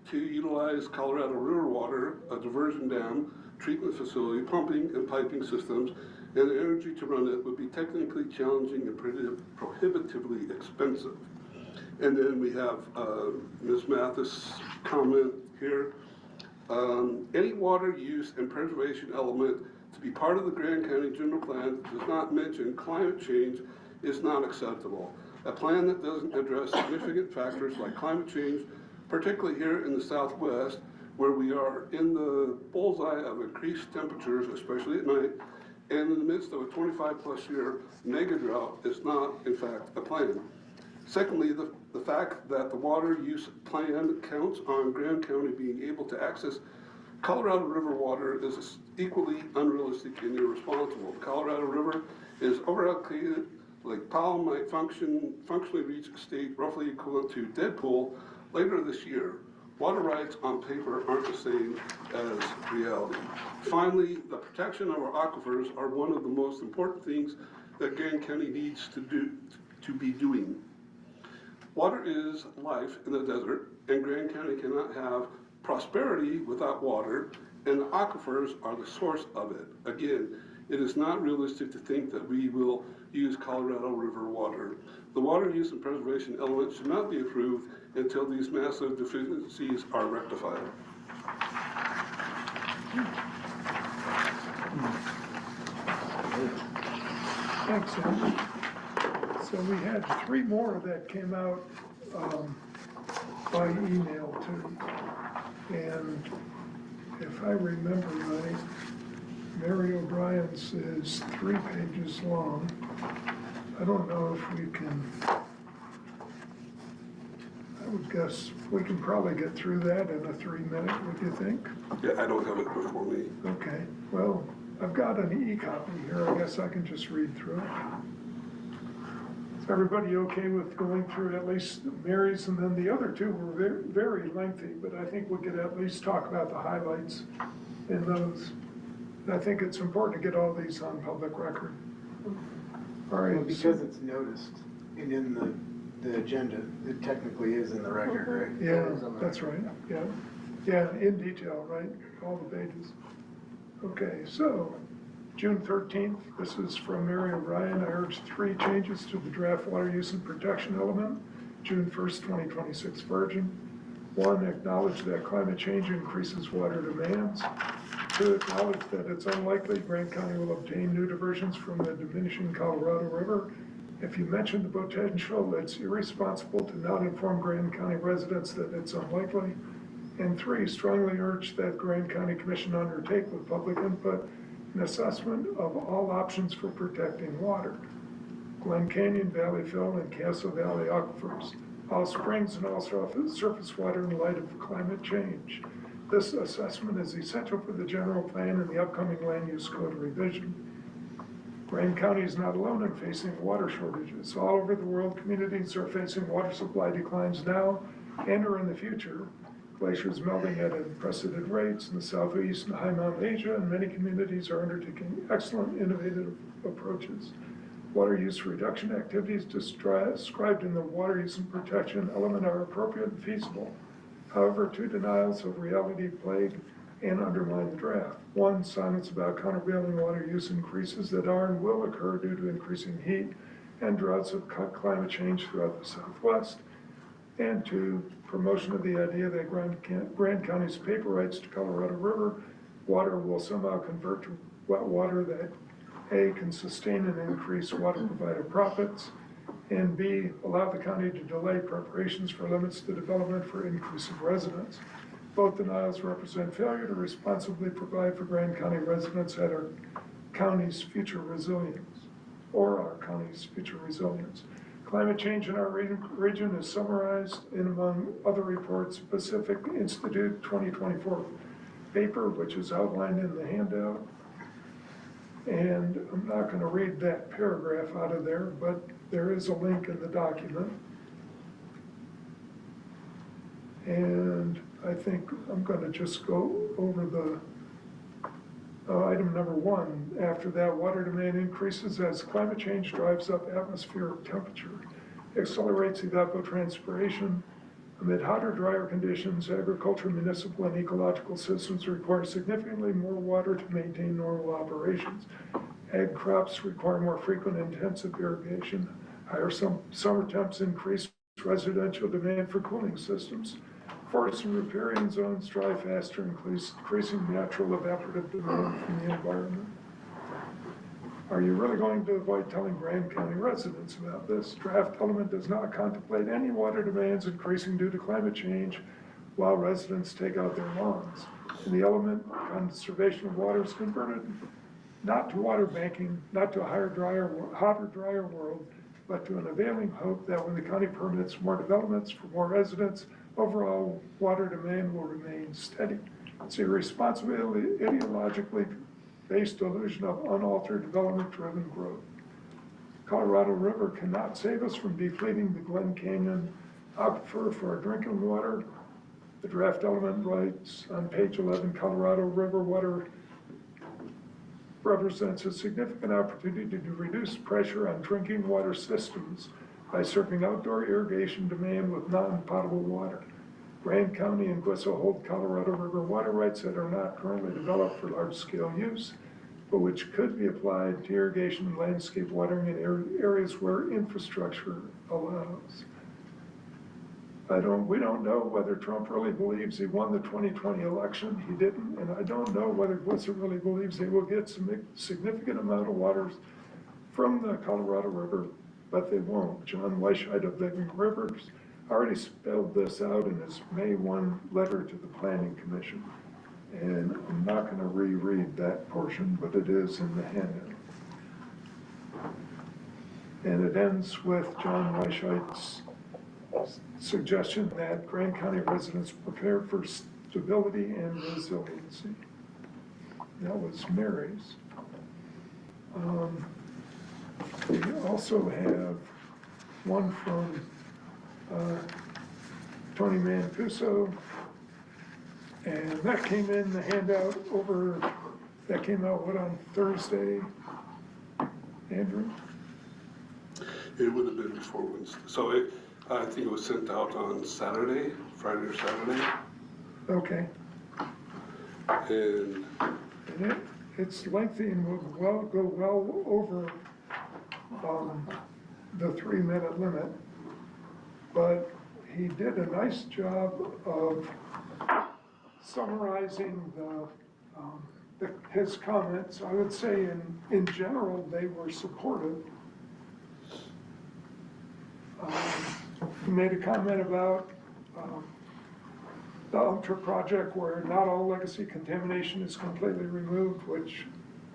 to utilize Colorado River water, a diversion dam, treatment facility, pumping and piping systems, and the energy to run it would be technically challenging and prohibitively expensive. And then we have Ms. Mathis' comment here. Any water use and preservation element to be part of the Grand County General Plan that does not mention climate change is not acceptable. A plan that doesn't address significant factors like climate change, particularly here in the Southwest, where we are in the bullseye of increased temperatures, especially at night, and in the midst of a 25-plus year mega drought, is not, in fact, a plan. Secondly, the The fact that the water use plan counts on Grand County being able to access Colorado River water is equally unrealistic and irresponsible. The Colorado River is overallocated. Lake Powell might functionally reach a state roughly equivalent to Deadpool later this year. Water rights on paper aren't the same as reality. Finally, the protection of our aquifers are one of the most important things that Grand County needs to be doing. Water is life in the desert, and Grand County cannot have prosperity without water, and the aquifers are the source of it. Again, it is not realistic to think that we will use Colorado River water. The water use and preservation element should not be approved until these massive deficiencies are rectified. Thanks, Andy. So we had 3 more that came out by email too. And if I remember right, Mary O'Brien's is 3 pages long. I don't know if we can, I would guess we can probably get through that in a 3-minute, would you think? Yeah, I don't have it before me. Okay, well, I've got an e-copy here. I guess I can just read through it. Is everybody okay with going through at least Mary's? And then the other 2 were very, very lengthy, but I think we could at least talk about the highlights in those. I think it's important to get all these on public record. All right. Well, because it's noticed and in the agenda, it technically is in the record, right? Yeah, that's right, yeah. Yeah, in detail, right, all the pages. Okay, so, June 13th, this is from Mary O'Brien. I urge 3 changes to the draft water use and protection element. June 1st, 2026 version. 1, acknowledge that climate change increases water demands. 2, acknowledge that it's unlikely Grand County will obtain new diversions from the diminishing Colorado River. If you mention the potential, it's irresponsible to not inform Grand County residents that it's unlikely. And 3, strongly urge that Grand County Commission undertake with public input an assessment of all options for protecting water. Glen Canyon, Valley Fill, and Castle Valley aquifers, all springs and all surface water in light of climate change. This assessment is essential for the general plan and the upcoming land use code revision. Grand County is not alone in facing water shortages. All over the world, communities are facing water supply declines now and or in the future. Glaciers melting at unprecedented rates in the southeast and high mountain Asia, and many communities are undertaking excellent innovative approaches. Water use reduction activities described in the water use and protection element are appropriate and feasible. However, 2 denials of reality plague and undermine the draft. 1, silence about countervailing water use increases that are and will occur due to increasing heat and droughts of climate change throughout the Southwest. And 2, promotion of the idea that Grand County's paper rights to Colorado River water will somehow convert to wet water that A, can sustain and increase water provider profits, and B, allow the county to delay preparations for limits to development for increase of residents. Both denials represent failure to responsibly provide for Grand County residents at our county's future resilience, or our county's future resilience. Climate change in our region is summarized in, among other reports, Pacific Institute 2024 paper, which is outlined in the handout. And I'm not going to read that paragraph out of there, but there is a link in the document. And I think I'm going to just go over the item number 1. After that, water demand increases as climate change drives up atmospheric temperature, accelerates evapotranspiration. Amid hotter, drier conditions, agriculture, municipal, and ecological systems require significantly more water to maintain normal operations. Ag crops require more frequent intensive irrigation. Higher summer temps increase residential demand for cooling systems. Forests and riparian zones dry faster, increasing natural evaporative demand from the environment. Are you really going to avoid telling Grand County residents about this? Draft element does not contemplate any water demands increasing due to climate change while residents take out their lawns. In the element, conservation of water is converted not to water banking, not to a hotter, drier world, but to an availing hope that when the county permits more developments for more residents, overall water demand will remain steady. It's a irresponsibility, ideologically based delusion of unaltered development-driven growth. Colorado River cannot save us from depleting the Glen Canyon aquifer for our drinking water. The draft element writes on page 11, Colorado River water represents a significant opportunity to reduce pressure on drinking water systems by serving outdoor irrigation demand with non-potable water. Grand County and Guissa hold Colorado River water rights that are not currently developed for large-scale use, but which could be applied to irrigation and landscape watering in areas where infrastructure allows. We don't know whether Trump really believes he won the 2020 election. He didn't, and I don't know whether Guissa really believes they will get some significant amount of water from the Colorado River, but they won't. John Weisheit of Living Rivers already spelled this out in his May 1 letter to the Planning Commission. And I'm not going to reread that portion, but it is in the handout. And it ends with John Weisheit's suggestion that Grand County residents prepare for stability and resiliency. That was Mary's. We also have one from Tony Mancuso, and that came in the handout that came out, on Thursday, Andrew? It would have been before Wednesday. So I think it was sent out on Saturday, Friday or Saturday. Okay. And it's lengthy and will go well over the 3-minute limit, but he did a nice job of summarizing his comments. I would say in general, they were supportive. He made a comment about the UMTRA project where not all legacy contamination is completely removed, which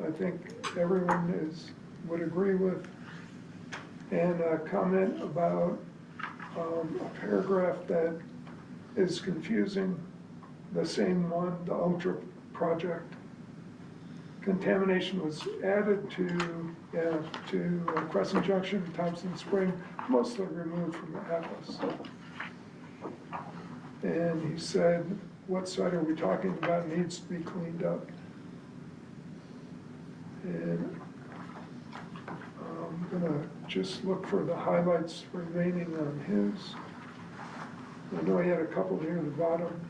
I think everyone would agree with. And a comment about a paragraph that is confusing, the same one, the UMTRA project. Contamination was added to Crescent Junction, Thompson Spring, mostly removed from the atlas. And he said, what site are we talking about needs to be cleaned up? And I'm gonna just look for the highlights remaining on his. I know he had a couple near the bottom.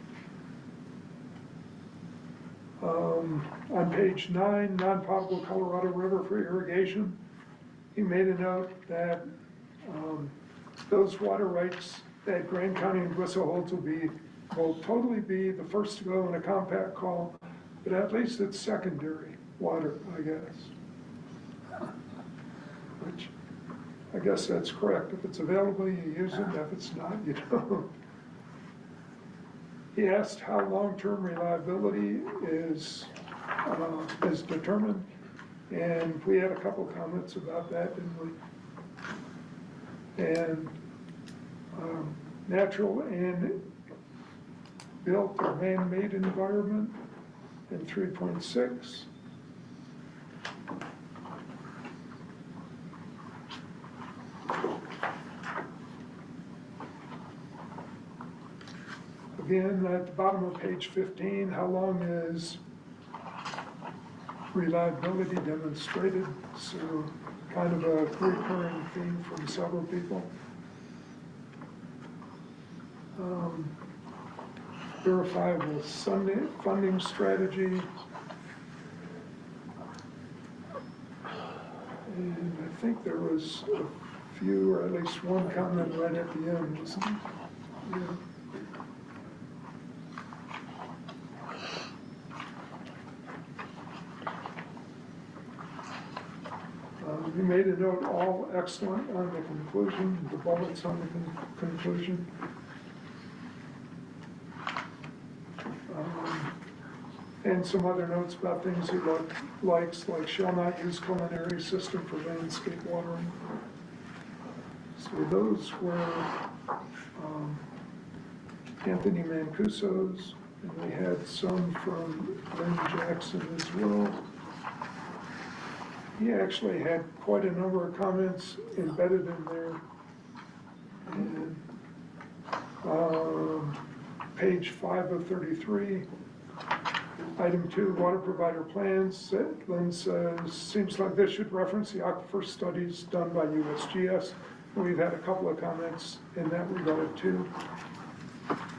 On page 9, non-potable Colorado River for irrigation, he made a note that those water rights that Grand County and Guissa holds will totally be the first to go in a compact call, but at least it's secondary water, I guess. Which, I guess that's correct. If it's available, you use it. If it's not, you don't. He asked how long-term reliability is determined, and we had a couple comments about that, didn't we? And natural and built or man-made environment in 3.6. Again, at the bottom of page 15, how long is reliability demonstrated? So kind of a recurring theme from several people. Verifiable funding strategy. And I think there was a few, or at least one comment right at the end, wasn't there? Yeah. You made a note, all excellent on the conclusion, the bullets on the conclusion. And some other notes about things he likes, like shall not use culinary system for landscape watering. So those were Anthony Mancuso's, and we had some from Lynn Jackson as well. He actually had quite a number of comments embedded in there. And, page 5 of 33, item 2, water provider plans. Lynn says, seems like this should reference the aquifer studies done by USGS. We've had a couple of comments in that regard too.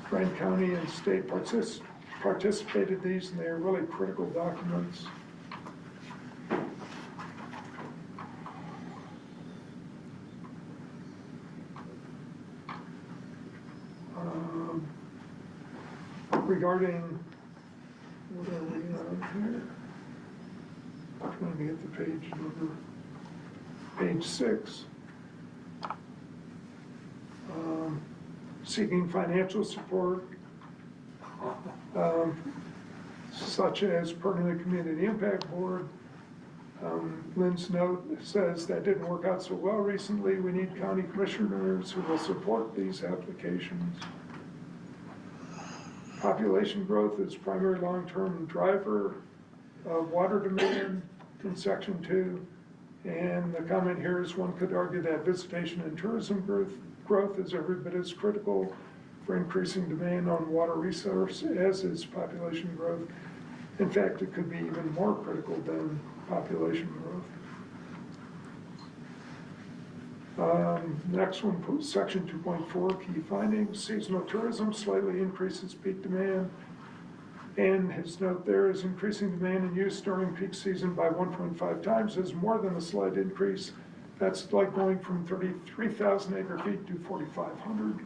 Grant County and state participated in these, and they're really critical documents. Regarding, what are we on here? I'm trying to get the page number. Page 6. Seeking financial support, such as permanent community impact board. Lynn's note says that didn't work out so well recently. We need county commissioners who will support these applications. Population growth is primary long-term driver of water demand in section 2. And the comment here is one could argue that visitation and tourism growth is every bit as critical for increasing demand on water resource as is population growth. In fact, it could be even more critical than population growth. Next one, section 2.4, key findings. Seasonal tourism slightly increases peak demand. And his note there is increasing demand and use during peak season by 1.5 times is more than a slight increase. That's like going from 33,000 acre feet to 4,500.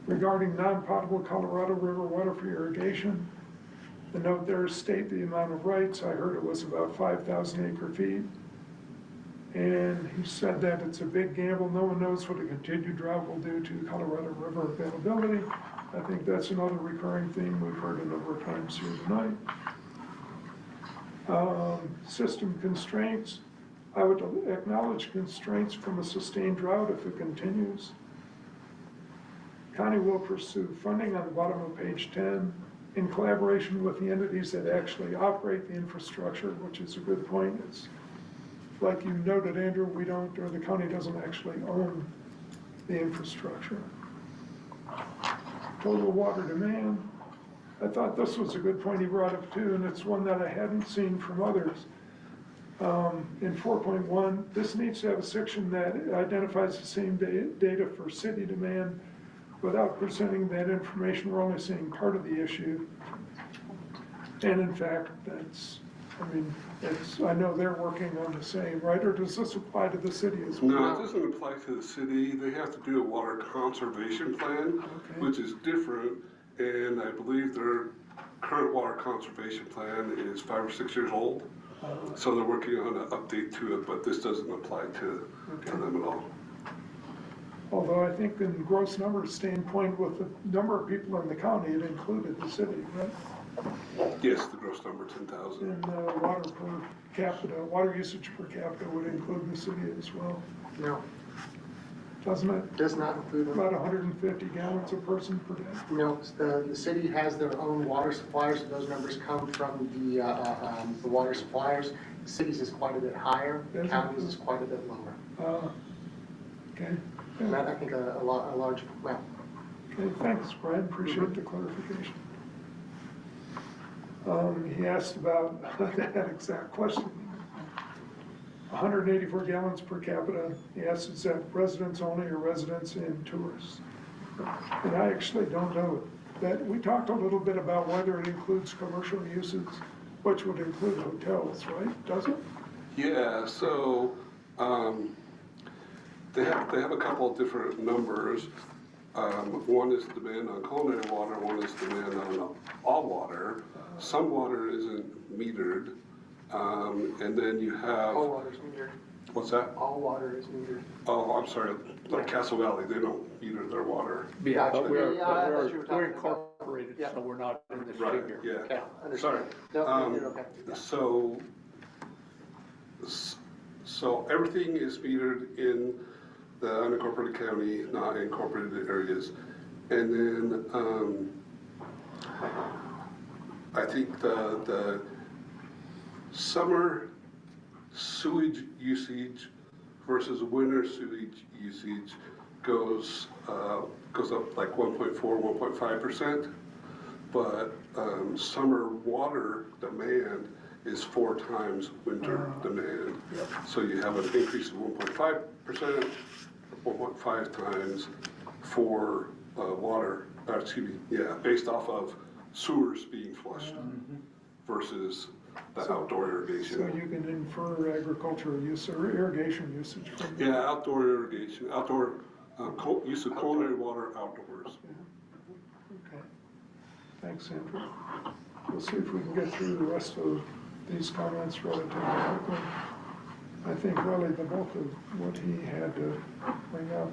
Regarding non-potable Colorado River water for irrigation, the note there state the amount of rights. I heard it was about 5,000 acre feet. And he said that it's a big gamble. No one knows what a continued drought will do to Colorado River availability. I think that's another recurring theme we've heard a number of times here tonight. System constraints. I would acknowledge constraints from a sustained drought if it continues. County will pursue funding on the bottom of page 10 in collaboration with the entities that actually operate the infrastructure, which is a good point. It's like you noted, Andrew, we don't, or the county doesn't actually own the infrastructure. Total water demand. I thought this was a good point he brought up too, and it's one that I hadn't seen from others. In 4.1, this needs to have a section that identifies the same data for city demand. Without presenting that information, we're only seeing part of the issue. And in fact, I know they're working on the same, right? Or does this apply to the city as well? No, it doesn't apply to the city. They have to do a water conservation plan, which is different. And I believe their current water conservation plan is 5 or 6 years old. So they're working on an update to it, but this doesn't apply to them at all. Although I think in gross numbers standpoint, with the number of people in the county, it included the city, right? Yes, the gross number 10,000. And water per capita, water usage per capita would include the city as well. No, Doesn't it? does not include them. About 150 gallons a person per day. No, the city has their own water suppliers, and those numbers come from the water suppliers. The city's is quite a bit higher, the county's is quite a bit lower. Okay. And I think a large, well. Okay, thanks, Brian, appreciate the clarification. He asked about that exact question. 184 gallons per capita. He asked, is that residents only or residents and tourists? And I actually don't know that. We talked a little bit about whether it includes commercial uses, which would include hotels, right? Does it? Yeah, so they have a couple of different numbers. One is demand on culinary water, one is demand on all water. Some water isn't metered, and then you have... All water is metered. What's that? All water is metered. Oh, I'm sorry, like Castle Valley, they don't meter their water. Yeah, but Gotcha. we're Yeah, that's what you were talking about. incorporated operated, Yeah. so we're not in this Right, figure. yeah. Okay, understood. Sorry. No, you're okay. Yeah. So everything is metered in the unincorporated county, not incorporated areas. And then, I think the summer sewage usage versus winter sewage usage goes up like 1.4, 1.5%. But summer water demand is 4 times winter demand. So you have an increase of 1.5%, 1.5 times for based off of sewers being flushed versus the outdoor So irrigation. you can infer agricultural use or irrigation usage from. Yeah, outdoor irrigation, use of culinary water outdoors. Okay. Thanks, Andrew. We'll see if we can get through the rest of these comments relatively quickly. I think really the bulk of what he had to bring up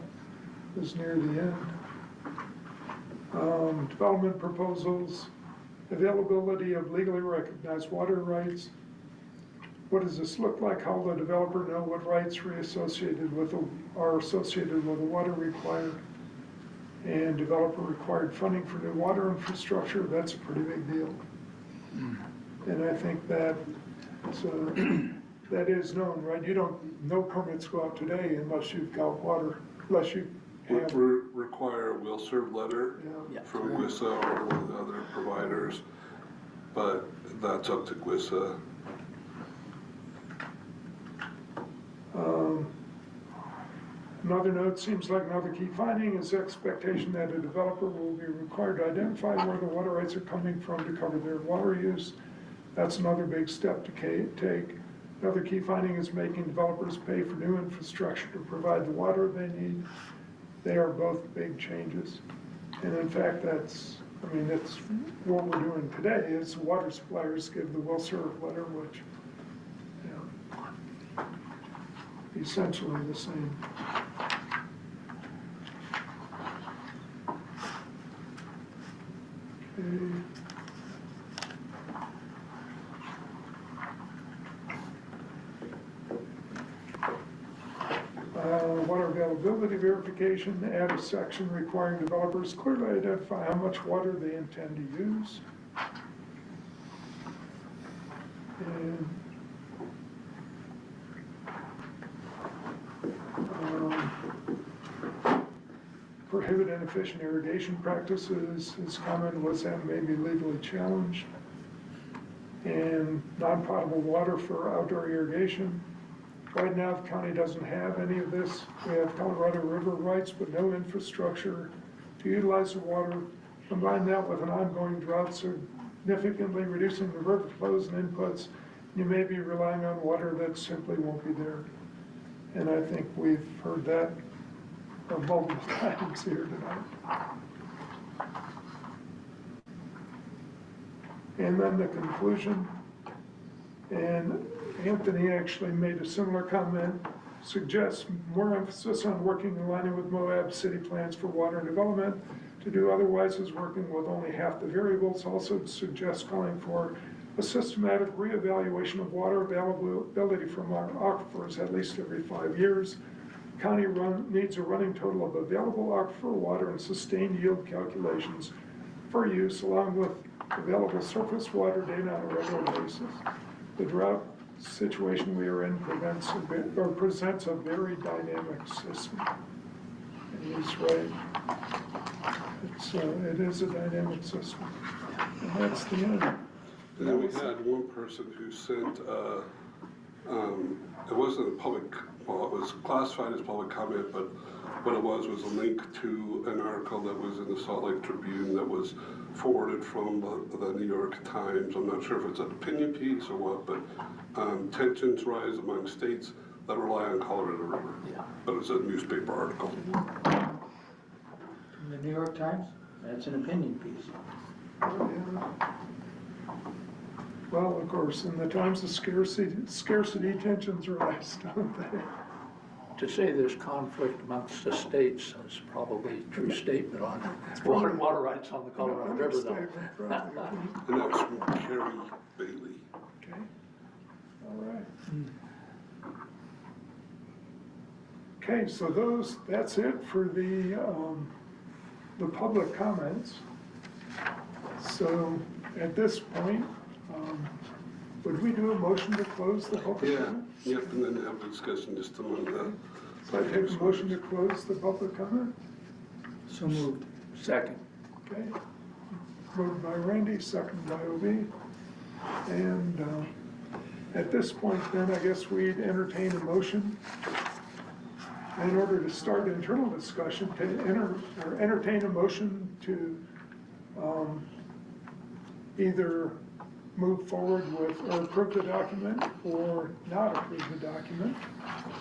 is near the end. Development proposals, availability of legally recognized water rights. What does this look like? How will the developer know what rights are associated with the water required? And developer required funding for new water infrastructure, that's a pretty big deal. And I think that is known, right? No permits go out today unless you've got water, unless you have. We require a will serve letter from WISA or one of the other providers, but that's up to WISA. Another note, seems like another key finding is expectation that a developer will be required to identify where the water rights are coming from to cover their water use. That's another big step to take. Another key finding is making developers pay for new infrastructure to provide the water they need. They are both big changes. And in fact, that's what we're doing today is water suppliers give the will serve letter, which, essentially the same. Okay. Water availability verification, add a section requiring developers clearly identify how much water they intend to use. And prohibit inefficient irrigation practices. His comment was that may be legally challenged. And non-potable water for outdoor irrigation. Right now, the county doesn't have any of this. We have Colorado River rights, but no infrastructure to utilize the water. Combine that with an ongoing drought, significantly reducing the river flows and inputs. You may be relying on water that simply won't be there. And I think we've heard that multiple times here tonight. And then the conclusion, and Anthony actually made a similar comment, suggests more emphasis on working in line with Moab city plans for water and development. To do otherwise is working with only half the variables. Also suggests calling for a systematic reevaluation of water availability from our aquifers at least every 5 years. County needs a running total of available aquifer water and sustained yield calculations for use, along with available surface water data on a regular basis. The drought situation we are in presents a very dynamic system. And he's right. It is a dynamic system. And that's the end. And then we had one person who sent, it wasn't a public, well, it was classified as public comment, but what it was a link to an article that was in the Salt Lake Tribune that was forwarded from the New York Times. I'm not sure if it's an opinion piece or what, but tensions rise among states that rely on Colorado River. Yeah. But it's a newspaper article. In the New York Times, that's an opinion piece. Well, of course, in the times of scarcity tensions rise, don't they? To say there's conflict amongst the states is probably a true statement on water rights on the Colorado River though. And that's from Carrie Bailey. Okay, all right. Okay, so that's it for the public comments. So at this point, would we do a motion to close the public Yeah, comment? yep, and then have a discussion just among the. So I take a motion to close the public comment? So moved. Second. Okay. Moved by Randy, second by OB. And at this point then, I guess we'd entertain a motion in order to start internal discussion, to entertain a motion to either move forward with, or approve the document, or not approve the document,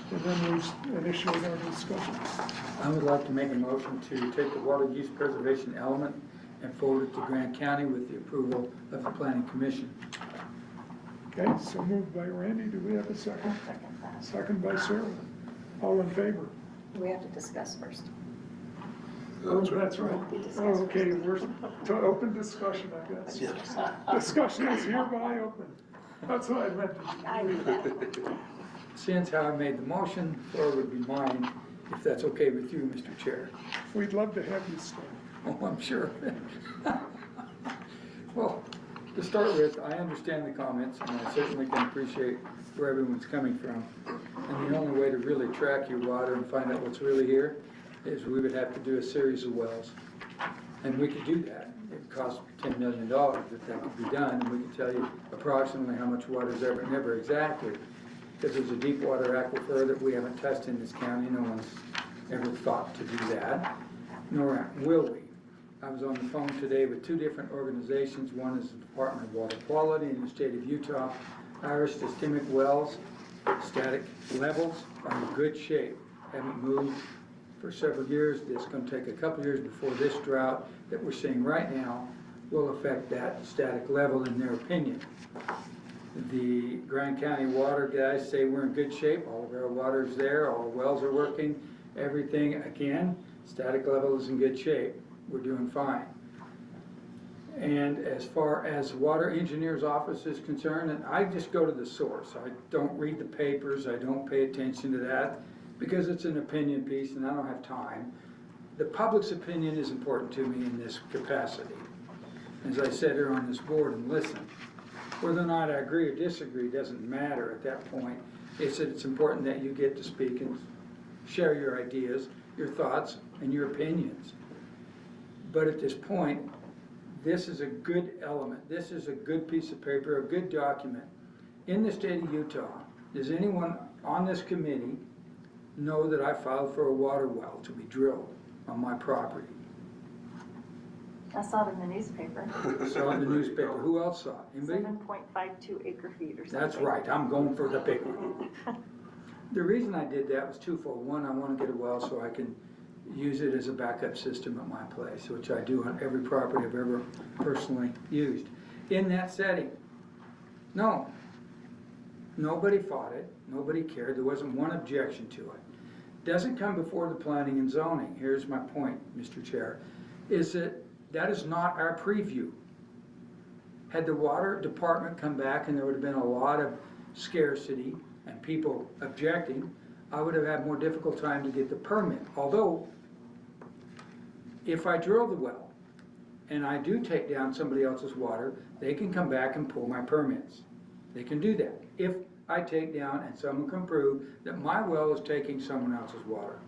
and then we initiate our discussion. I would like to make a motion to take the water use preservation element and forward it to Grant County with the approval of the planning commission. Okay, so moved by Randy, do we have a second? Second by Sarah. All in favor? We have to discuss first. Oh, that's right. Oh, okay, we're to open discussion, I guess. Discussion is hereby open. That's what I meant. Since how I made the motion, floor would be mine, if that's okay with you, Mr. Chair. We'd love to have you stay. Oh, I'm sure. Well, to start with, I understand the comments, and I certainly can appreciate where everyone's coming from. And the only way to really track your water and find out what's really here is we would have to do a series of wells. And we could do that. It costs $10 million that could be done, and we could tell you approximately how much water is ever, never exactly. Because there's a deep water aquifer that we haven't touched in this county. No one's ever thought to do that, nor will we. I was on the phone today with two different organizations. One is the Department of Water Quality in the state of Utah. Irish Systemic Wells, static levels are in good shape. Haven't moved for several years. It's going to take a couple years before this drought that we're seeing right now will affect that static level in their opinion. The Grand County water guys say we're in good shape. All of our water's there, all the wells are working, everything, again, static level is in good shape. We're doing fine. And as far as the water engineer's office is concerned, and I just go to the source. I don't read the papers, I don't pay attention to that because it's an opinion piece and I don't have time. The public's opinion is important to me in this capacity. As I said here on this board, and listen, whether or not I agree or disagree doesn't matter at that point. It's that it's important that you get to speak and share your ideas, your thoughts, and your opinions. But at this point, this is a good element. This is a good piece of paper, a good document. In the state of Utah, does anyone on this committee know that I filed for a water well to be drilled on my property? I saw it in the newspaper. Saw it in the newspaper. Who else saw it? Anybody? 7.52 acre feet or something. That's right. I'm going for the big one. The reason I did that was twofold. One, I want to get a well so I can use it as a backup system at my place, which I do on every property I've ever personally used. In that setting, no, nobody fought it, nobody cared, there wasn't one objection to it. Doesn't come before the planning and zoning. Here's my point, Mr. Chair, is that is not our preview. Had the water department come back and there would have been a lot of scarcity and people objecting, I would have had more difficult time to get the permit. Although, if I drill the well and I do take down somebody else's water, they can come back and pull my permits. They can do that if I take down and someone can prove that my well is taking someone else's water.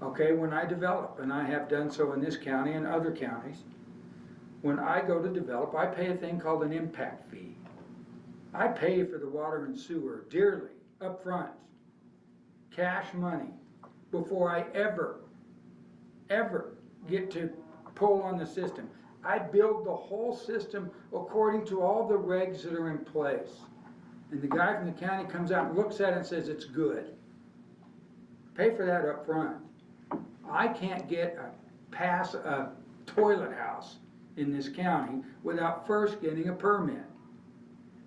Okay, when I develop, and I have done so in this county and other counties, when I go to develop, I pay a thing called an impact fee. I pay for the water and sewer dearly, up front, cash money, before I ever get to pull on the system. I build the whole system according to all the regs that are in place. And the guy from the county comes out and looks at it and says it's good. Pay for that up front. I can't get pass a toilet house in this county without first getting a permit.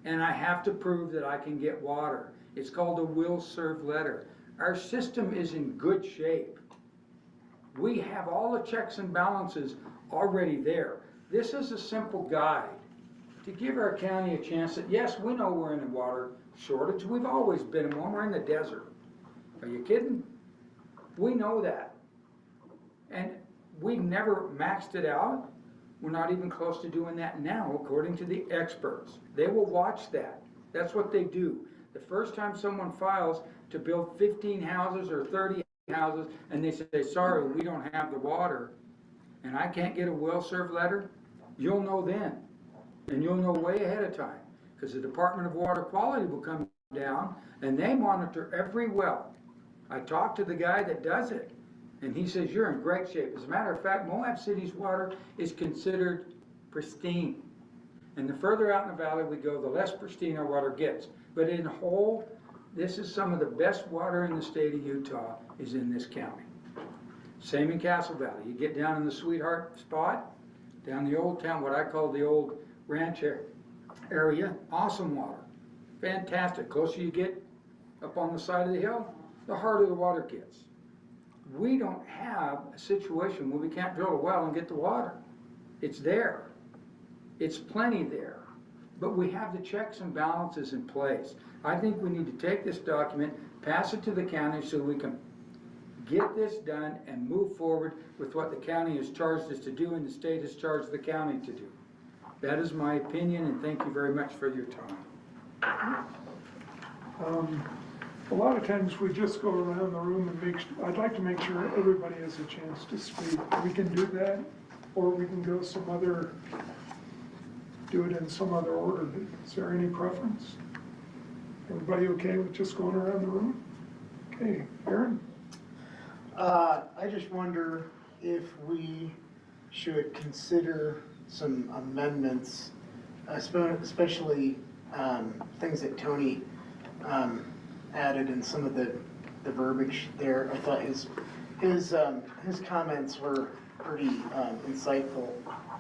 And I have to prove that I can get water. It's called a will serve letter. our system is in good shape. We have all the checks and balances already there. This is a simple guide to give our county a chance that, yes, we know we're in a water shortage. We've always been in one. We're in the desert. Are you kidding? We know that. And we've never maxed it out. We're not even close to doing that now, according to the experts. They will watch that. That's what they do. The first time someone files to build 15 houses or 30 houses, and they say, sorry, we don't have the water, and I can't get a well-served letter, you'll know then. And you'll know way ahead of time, because the Department of Water Quality will come down, and they monitor every well. I talked to the guy that does it, and he says, you're in great shape. As a matter of fact, Moab City's water is considered pristine. And the further out in the valley we go, the less pristine our water gets. But in whole, this is some of the best water in the state of Utah is in this county. Same in Castle Valley. You get down in the Sweetheart spot, down the old town, what I call the old ranch area, awesome water. Fantastic. Closer you get up on the side of the hill, the harder the water gets. We don't have a situation where we can't drill a well and get the water. It's there. It's plenty there. But we have the checks and balances in place. I think we need to take this document, pass it to the county so we can get this done and move forward with what the county has charged us to do and the state has charged the county to do. That is my opinion, and thank you very much for your time. A lot of times we just go around the room and I'd like to make sure everybody has a chance to speak. We can do that, or we can go do it in some other order. Is there any preference? Everybody okay with just going around the room? Okay, Aaron? I just wonder if we should consider some amendments, especially things that Tony added in some of the verbiage there. I thought his comments were pretty insightful,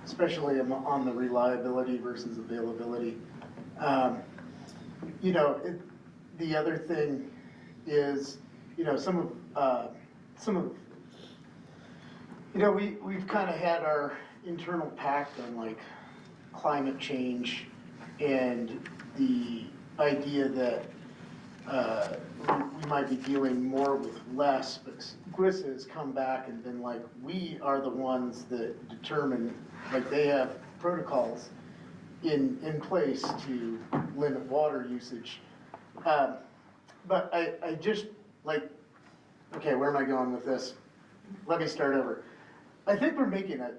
especially on the reliability versus availability. The other thing is, we've kind of had our internal pact on like climate change and the idea that we might be dealing more with less, but GWISA has come back and been like, we are the ones that determine, like they have protocols in place to limit water usage. But I just like, okay, where am I going with this? Let me start over. I think we're making a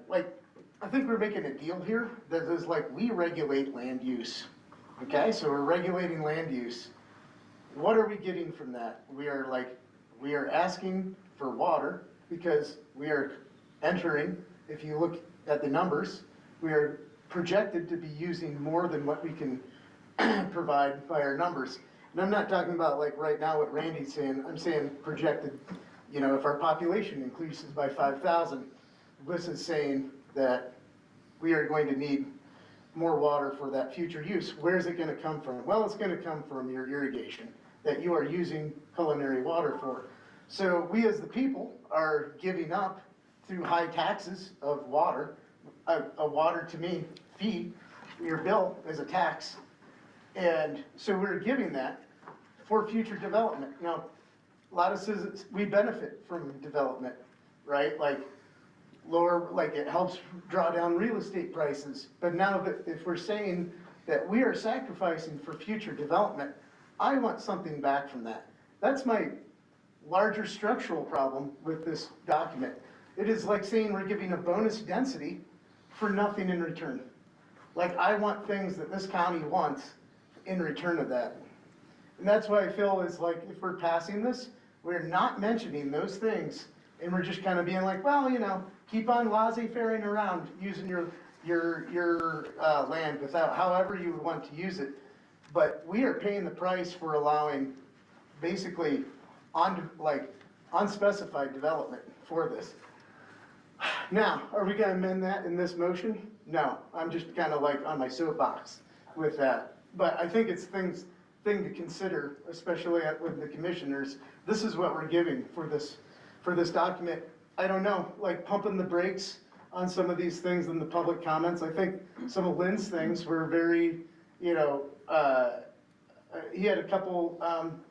deal here that is like, we regulate land use. Okay, so we're regulating land use. What are we getting from that? We are asking for water because we are entering, if you look at the numbers, we are projected to be using more than what we can provide by our numbers. And I'm not talking about like right now what Randy's saying, I'm saying projected, if our population increases by 5,000, this is saying that we are going to need more water for that future use. Where is it going to come from? Well, it's going to come from your irrigation that you are using culinary water for. So we as the people are giving up through high taxes of water, a water to me fee, your bill is a tax. And so we're giving that for future development. Now, a lot of citizens, we benefit from development, right? Like it helps draw down real estate prices. But now that if we're saying that we are sacrificing for future development, I want something back from that. That's my larger structural problem with this document. It is like saying we're giving a bonus density for nothing in return. Like I want things that this county wants in return of that. And that's why I feel is like if we're passing this, we're not mentioning those things and we're just kind of being like, well, keep on laissez-fairing around using your land without however you would want to use it. But we are paying the price for allowing basically unspecified development for this. Now, are we gonna amend that in this motion? No, I'm just kind of like on my soapbox with that. But I think it's things thing to consider, especially with the commissioners. This is what we're giving for this document. I don't know, like pumping the brakes on some of these things in the public comments. I think some of Lynn's things were very, you know, he had a couple,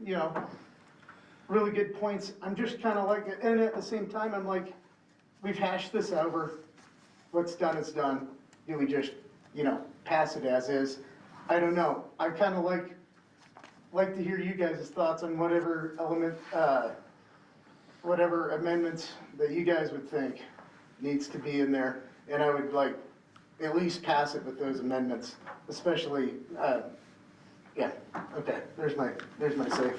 you know, really good points. I'm just kind of like, and at the same time, I'm like, we've hashed this over. What's done is done. Do we just, you know, pass it as is? I don't know. I kind of like to hear you guys' thoughts on whatever element, whatever amendments that you guys would think needs to be in there. And I would like at least pass it with those amendments, especially, yeah, okay, there's my say.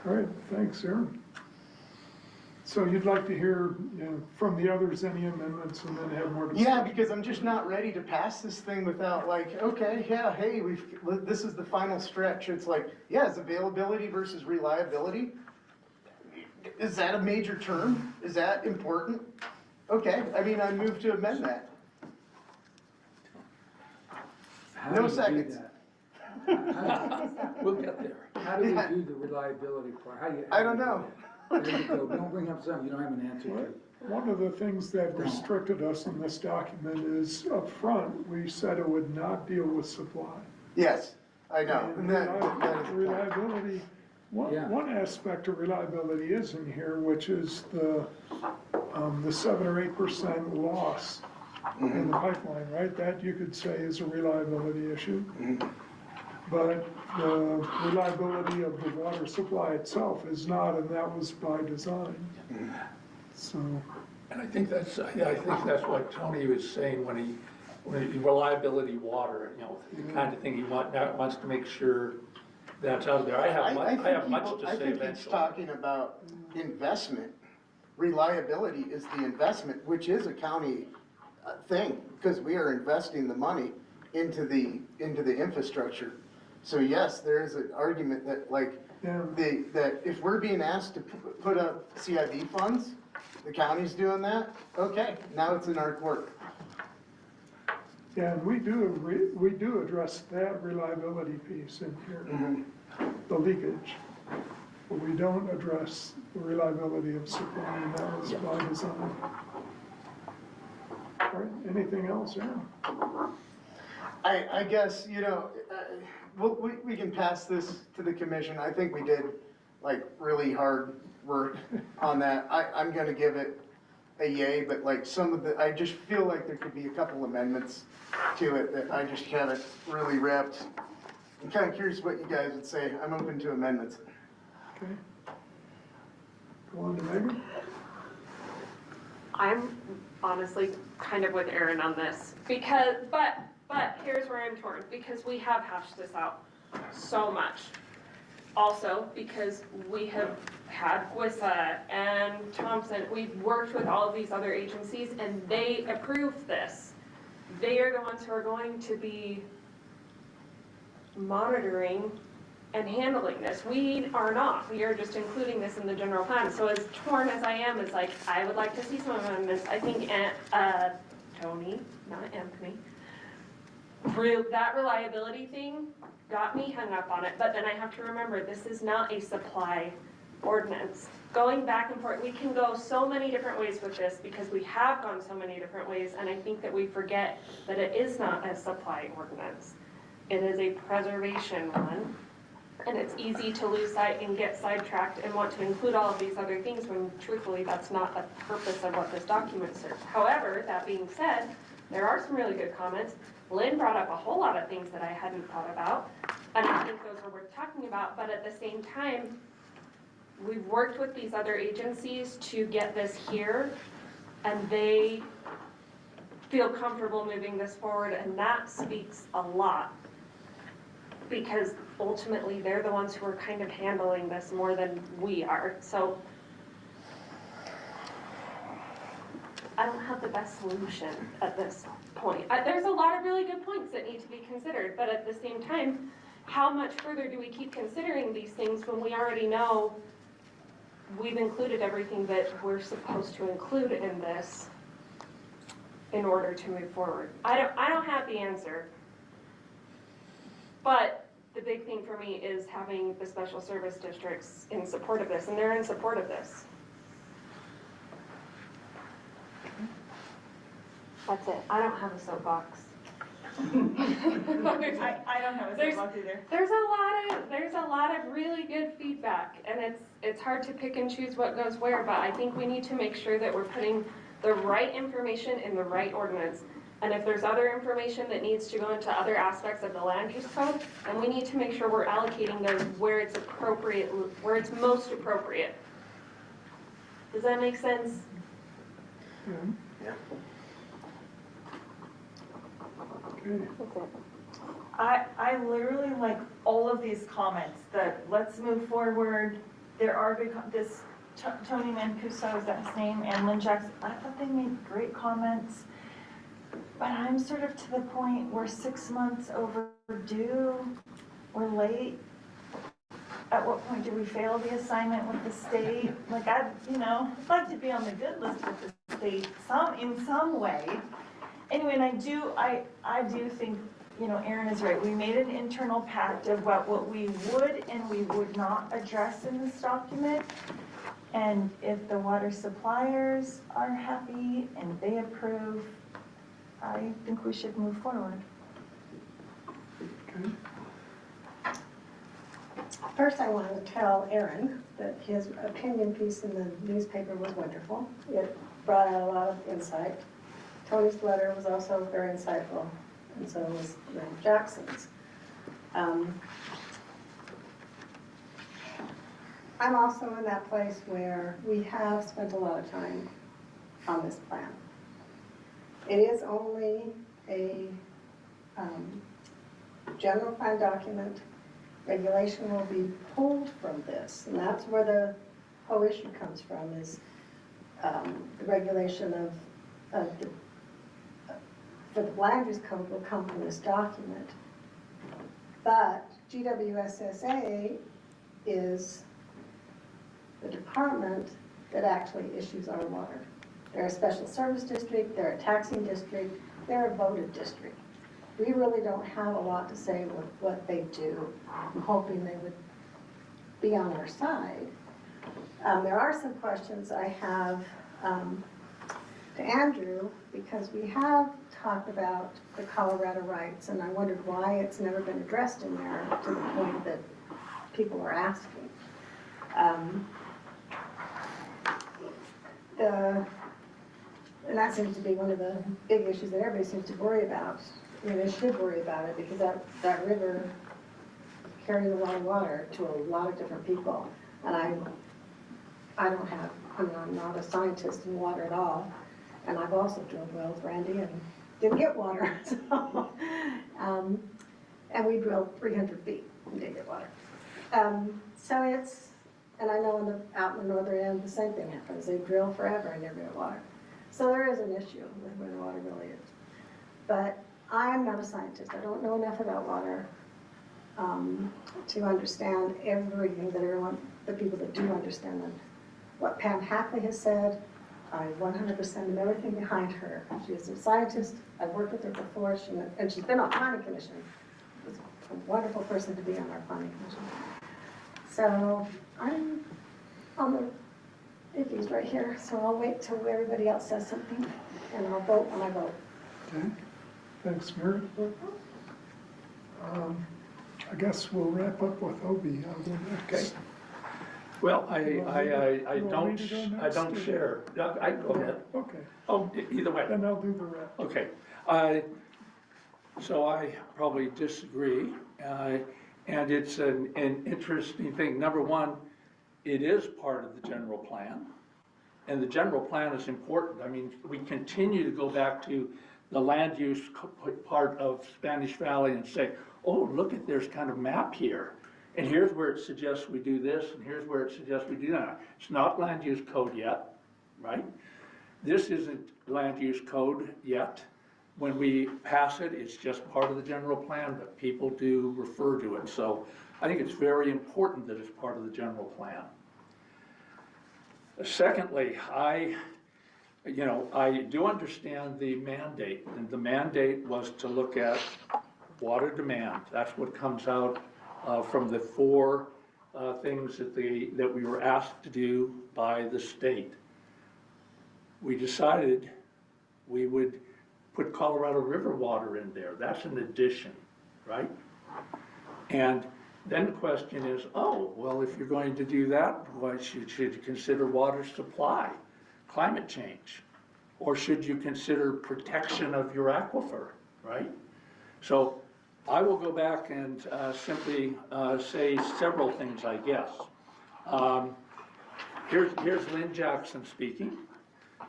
All right, thanks, Aaron. So you'd like to hear, you know, from the others any amendments and then have more discussion? Yeah, because I'm just not ready to pass this thing without like, okay, yeah, hey, this is the final stretch. It's like, yeah, is availability versus reliability? Is that a major term? Is that important? Okay, I mean, I move to amend that. How No do you do seconds. that? We'll get there. How do we do the reliability part? How do you? I don't know. There you go. Don't bring up something you don't have an answer to. One of the things that restricted us in this document is up front, we said it would not deal with supply. Yes, I know. And And that is reliability, Yeah. one aspect of reliability is in here, which is the 7 or 8% loss in the pipeline, right? That you could say is a reliability issue. But the reliability of the water supply itself is not, and that was by design. So, And I think that's what Tony was saying when he reliability water, you know, the kind of thing he wants to make sure that's out there. I have much to say I think he's eventually. talking about investment. Reliability is the investment, which is a county thing, because we are investing the money into the infrastructure. So yes, there is an argument that like, yeah. that if we're being asked to put up CID funds, the county's doing that, okay, now it's in our court. Yeah, and we do address that reliability piece in here, the leakage. But we don't address the reliability of supply, and that was by design. All right, anything else, Aaron? I guess, you know, we can pass this to the commission. I think we did like really hard work on that. I'm gonna give it a yay, but like I just feel like there could be a couple amendments to it that I just haven't really wrapped. I'm kind of curious what you guys would say. I'm open to amendments. Okay. Go on to Megan. I'm honestly kind of with Aaron on this but here's where I'm torn, because we have hashed this out so much. Also, because we have had WISA and Thompson, we've worked with all of these other agencies and they approved this. They are the ones who are going to be monitoring and handling this. We are not. We are just including this in the general plan. So as torn as I am, it's like, I would like to see some amendments. I think Tony, not Anthony, that reliability thing got me hung up on it. But then I have to remember, this is not a supply ordinance. Going back and forth, we can go so many different ways with this because we have gone so many different ways. And I think that we forget that it is not a supply ordinance. It is a preservation one. And it's easy to lose sight and get sidetracked and want to include all of these other things when truthfully that's not the purpose of what this document serves. However, that being said, there are some really good comments. Lynn brought up a whole lot of things that I hadn't thought about, and I think those are worth talking about, but at the same time, we've worked with these other agencies to get this here, and they feel comfortable moving this forward, and that speaks a lot. Because ultimately, they're the ones who are kind of handling this more than we are. So I don't have the best solution at this point. There's a lot of really good points that need to be considered, but at the same time, how much further do we keep considering these things when we already know we've included everything that we're supposed to include in this in order to move forward? I don't have the answer. But the big thing for me is having the special service districts in support of this, and they're in support of this. That's it. I don't have a soapbox. I don't have a soapbox either. There's a lot of really good feedback, and it's hard to pick and choose what goes where, but I think we need to make sure that we're putting the right information in the right ordinance. And if there's other information that needs to go into other aspects of the land use code, then we need to make sure we're allocating those where it's appropriate, where it's most appropriate. Does that make sense? Yeah. Okay. I literally like all of these comments, that let's move forward. There are good, Tony Mancuso, is that his name, and Lynn Jackson, I thought they made great comments. But I'm sort of to the point, we're 6 months overdue, we're late. At what point do we fail the assignment with the state? Like I'd like to be on the good list with the state in some way. Anyway, and I do think, Erin is right. We made an internal pact of what we would and we would not address in this document. And if the water suppliers are happy and they approve, I think we should move forward. Okay. First, I want to tell Aaron that his opinion piece in the newspaper was wonderful. It brought out a lot of insight. Tony's letter was also very insightful, and so was Lynn Jackson's. I'm also in that place where we have spent a lot of time on this plan. It is only a general plan document. Regulation will be pulled from this, and that's where the whole issue comes from, is the regulation of the land use code will come from this document. But GWSSA is the department that actually issues our water. They're a special service district, they're a taxing district, they're a voted district. We really don't have a lot to say with what they do. I'm hoping they would be on our side. There are some questions I have to Andrew, because we have talked about the Colorado rights, and I wondered why it's never been addressed in there to the point that people are asking. And that seems to be one of the big issues that everybody seems to worry about. I mean, they should worry about it, because that river carries a lot of water to a lot of different people. And I'm not a scientist in water at all. And I've also drilled wells, Randy, and didn't get water. So, and we drilled 300 feet and didn't get water. So it's, and I know out in the northern end, the same thing happens. They drill forever and never get water. So there is an issue with where the water really is. But I'm not a scientist. I don't know enough about water to understand everything that the people that do understand them. What Pam Hackley has said, I 100% am everything behind her. She is a scientist. I've worked with her before, and she's been on planning commission. She's a wonderful person to be on our planning commission. So I'm on the ickies right here, so I'll wait till everybody else says something, and I'll vote when I vote. Okay, thanks, Mary. I guess we'll wrap up with Obie. Okay. Well, I You want me to go next, don't or- share. I go ahead. Okay, Oh, either way. then I'll do the rest. Okay. So I probably disagree, and it's an interesting thing. Number one, it is part of the general plan, and the general plan is important. I mean, we continue to go back to the land use part of Spanish Valley and say, oh, look at, there's kind of map here. And here's where it suggests we do this, and here's where it suggests we do that. It's not land use code yet, right? This isn't land use code yet. When we pass it, it's just part of the general plan, but people do refer to it. So I think it's very important that it's part of the general plan. Secondly, I do understand the mandate, and the mandate was to look at water demand. That's what comes out from the four things that we were asked to do by the state. We decided we would put Colorado River water in there. That's an addition, right? And then the question is, oh, well, if you're going to do that, why should you consider water supply, climate change? Or should you consider protection of your aquifer, right? So I will go back and simply say several things, I guess. Here's Lynn Jackson speaking.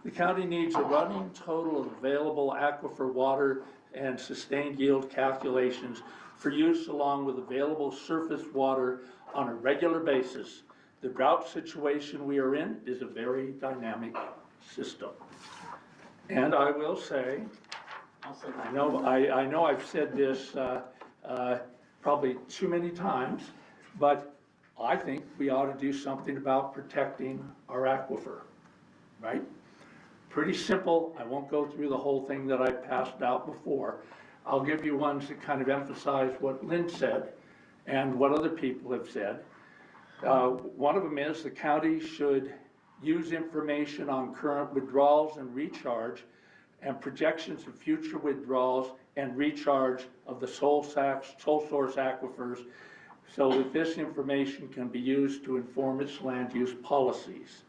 The county needs a running total of available aquifer water and sustained yield calculations for use along with available surface water on a regular basis. The drought situation we are in is a very dynamic system. And I will say, I know I've said this probably too many times, but I think we ought to do something about protecting our aquifer, right? Pretty simple. I won't go through the whole thing that I passed out before. I'll give you ones that kind of emphasize what Lynn said and what other people have said. One of them is the county should use information on current withdrawals and recharge and projections of future withdrawals and recharge of the sole source aquifers so that this information can be used to inform its land use policies.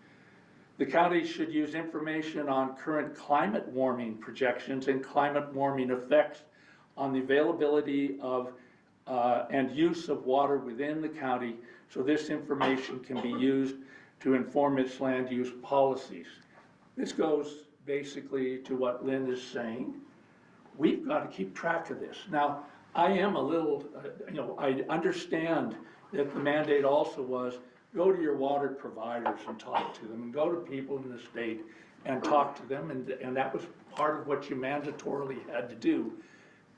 The county should use information on current climate warming projections and climate warming effects on the availability of and use of water within the county, so this information can be used to inform its land use policies. This goes basically to what Lynn is saying. We've got to keep track of this. Now, I am a little, I understand that the mandate also was go to your water providers and talk to them, and go to people in the state and talk to them, and that was part of what you mandatorily had to do.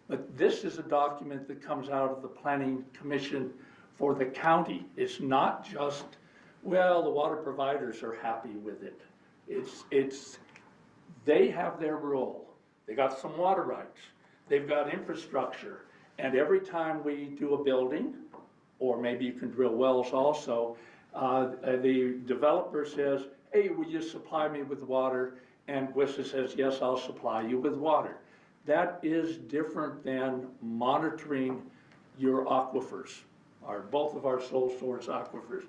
But this is a document that comes out of the Planning Commission for the county. It's not just, well, the water providers are happy with it. It's they have their role. They got some water rights. They've got infrastructure. And every time we do a building, or maybe you can drill wells also, the developer says, hey, will you supply me with water? And WISA says, yes, I'll supply you with water. That is different than monitoring your aquifers, both of our sole source aquifers.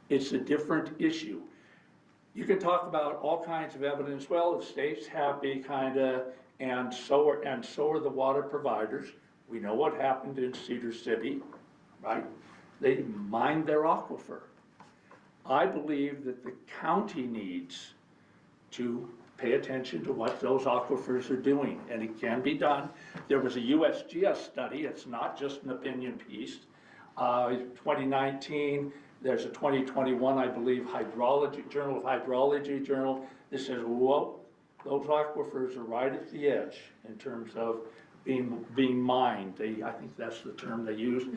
It's a different issue. You can talk about all kinds of evidence. Well, the state's happy, kinda, and so are the water providers. We know what happened in Cedar City, right? They mined their aquifer. I believe that the county needs to pay attention to what those aquifers are doing, and it can be done. There was a USGS study. It's not just an opinion piece. 2019, there's a 2021, I believe, Hydrology, Journal of Hydrology journal that says, whoa, those aquifers are right at the edge in terms of being mined. I think that's the term they used.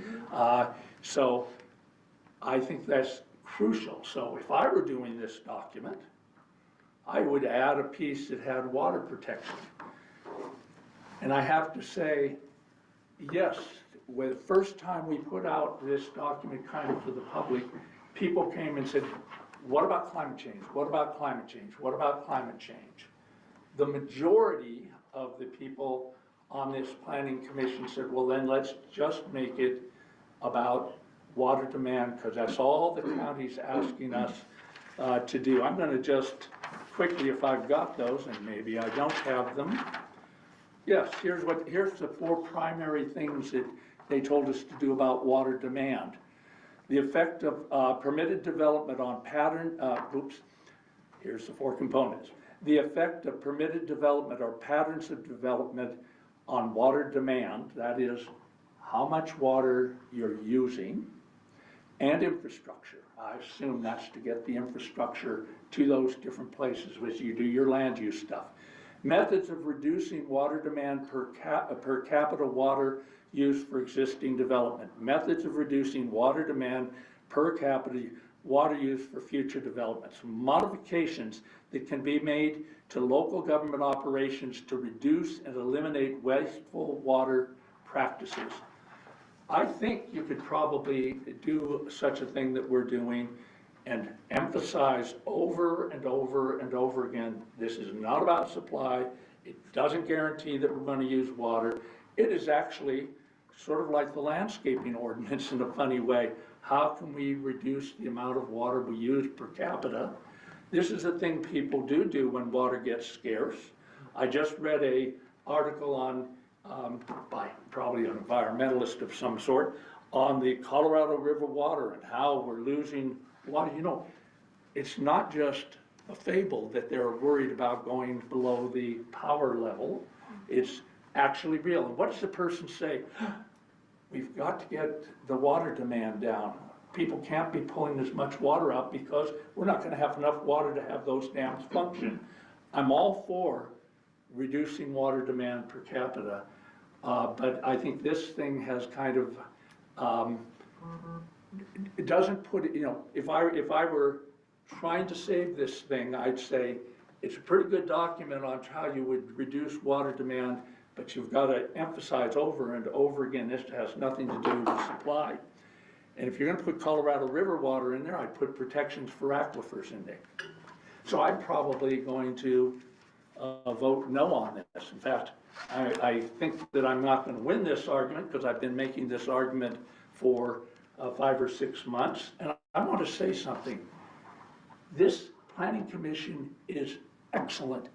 So I think that's crucial. So if I were doing this document, I would add a piece that had water protection. And I have to say, yes, the first time we put out this document kind of to the public, people came and said, what about climate change? What about climate change? What about climate change? The majority of the people on this planning commission said, well, then let's just make it about water demand, because that's all the county's asking us to do. I'm going to just quickly, if I've got those, and maybe I don't have them. Yes, here's the four primary things that they told us to do about water demand. The effect of permitted development on pattern, here's the four components. The effect of permitted development or patterns of development on water demand, that is how much water you're using, and infrastructure. I assume that's to get the infrastructure to those different places as you do your land use stuff. Methods of reducing water demand per capita water use for existing development. Methods of reducing water demand per capita water use for future developments. Modifications that can be made to local government operations to reduce and eliminate wasteful water practices. I think you could probably do such a thing that we're doing and emphasize over and over and over again, this is not about supply. It doesn't guarantee that we're gonna use water. It is actually sort of like the landscaping ordinance in a funny way. How can we reduce the amount of water we use per capita? This is a thing people do when water gets scarce. I just read a article on, by probably an environmentalist of some sort, on the Colorado River water and how we're losing water. You know, it's not just a fable that they're worried about going below the power level. It's actually real. And what does the person say? We've got to get the water demand down. People can't be pulling as much water out because we're not gonna have enough water to have those dams function. I'm all for reducing water demand per capita, but I think this thing has kind of, it doesn't put it, you know, if I were trying to save this thing, I'd say it's a pretty good document on how you would reduce water demand, but you've got to emphasize over and over again, this has nothing to do with supply. And if you're going to put Colorado River water in there, I'd put protections for aquifers in there. So I'm probably going to vote no on this. In fact, I think that I'm not going to win this argument because I've been making this argument for 5 or 6 months. And I want to say something. This planning commission is excellent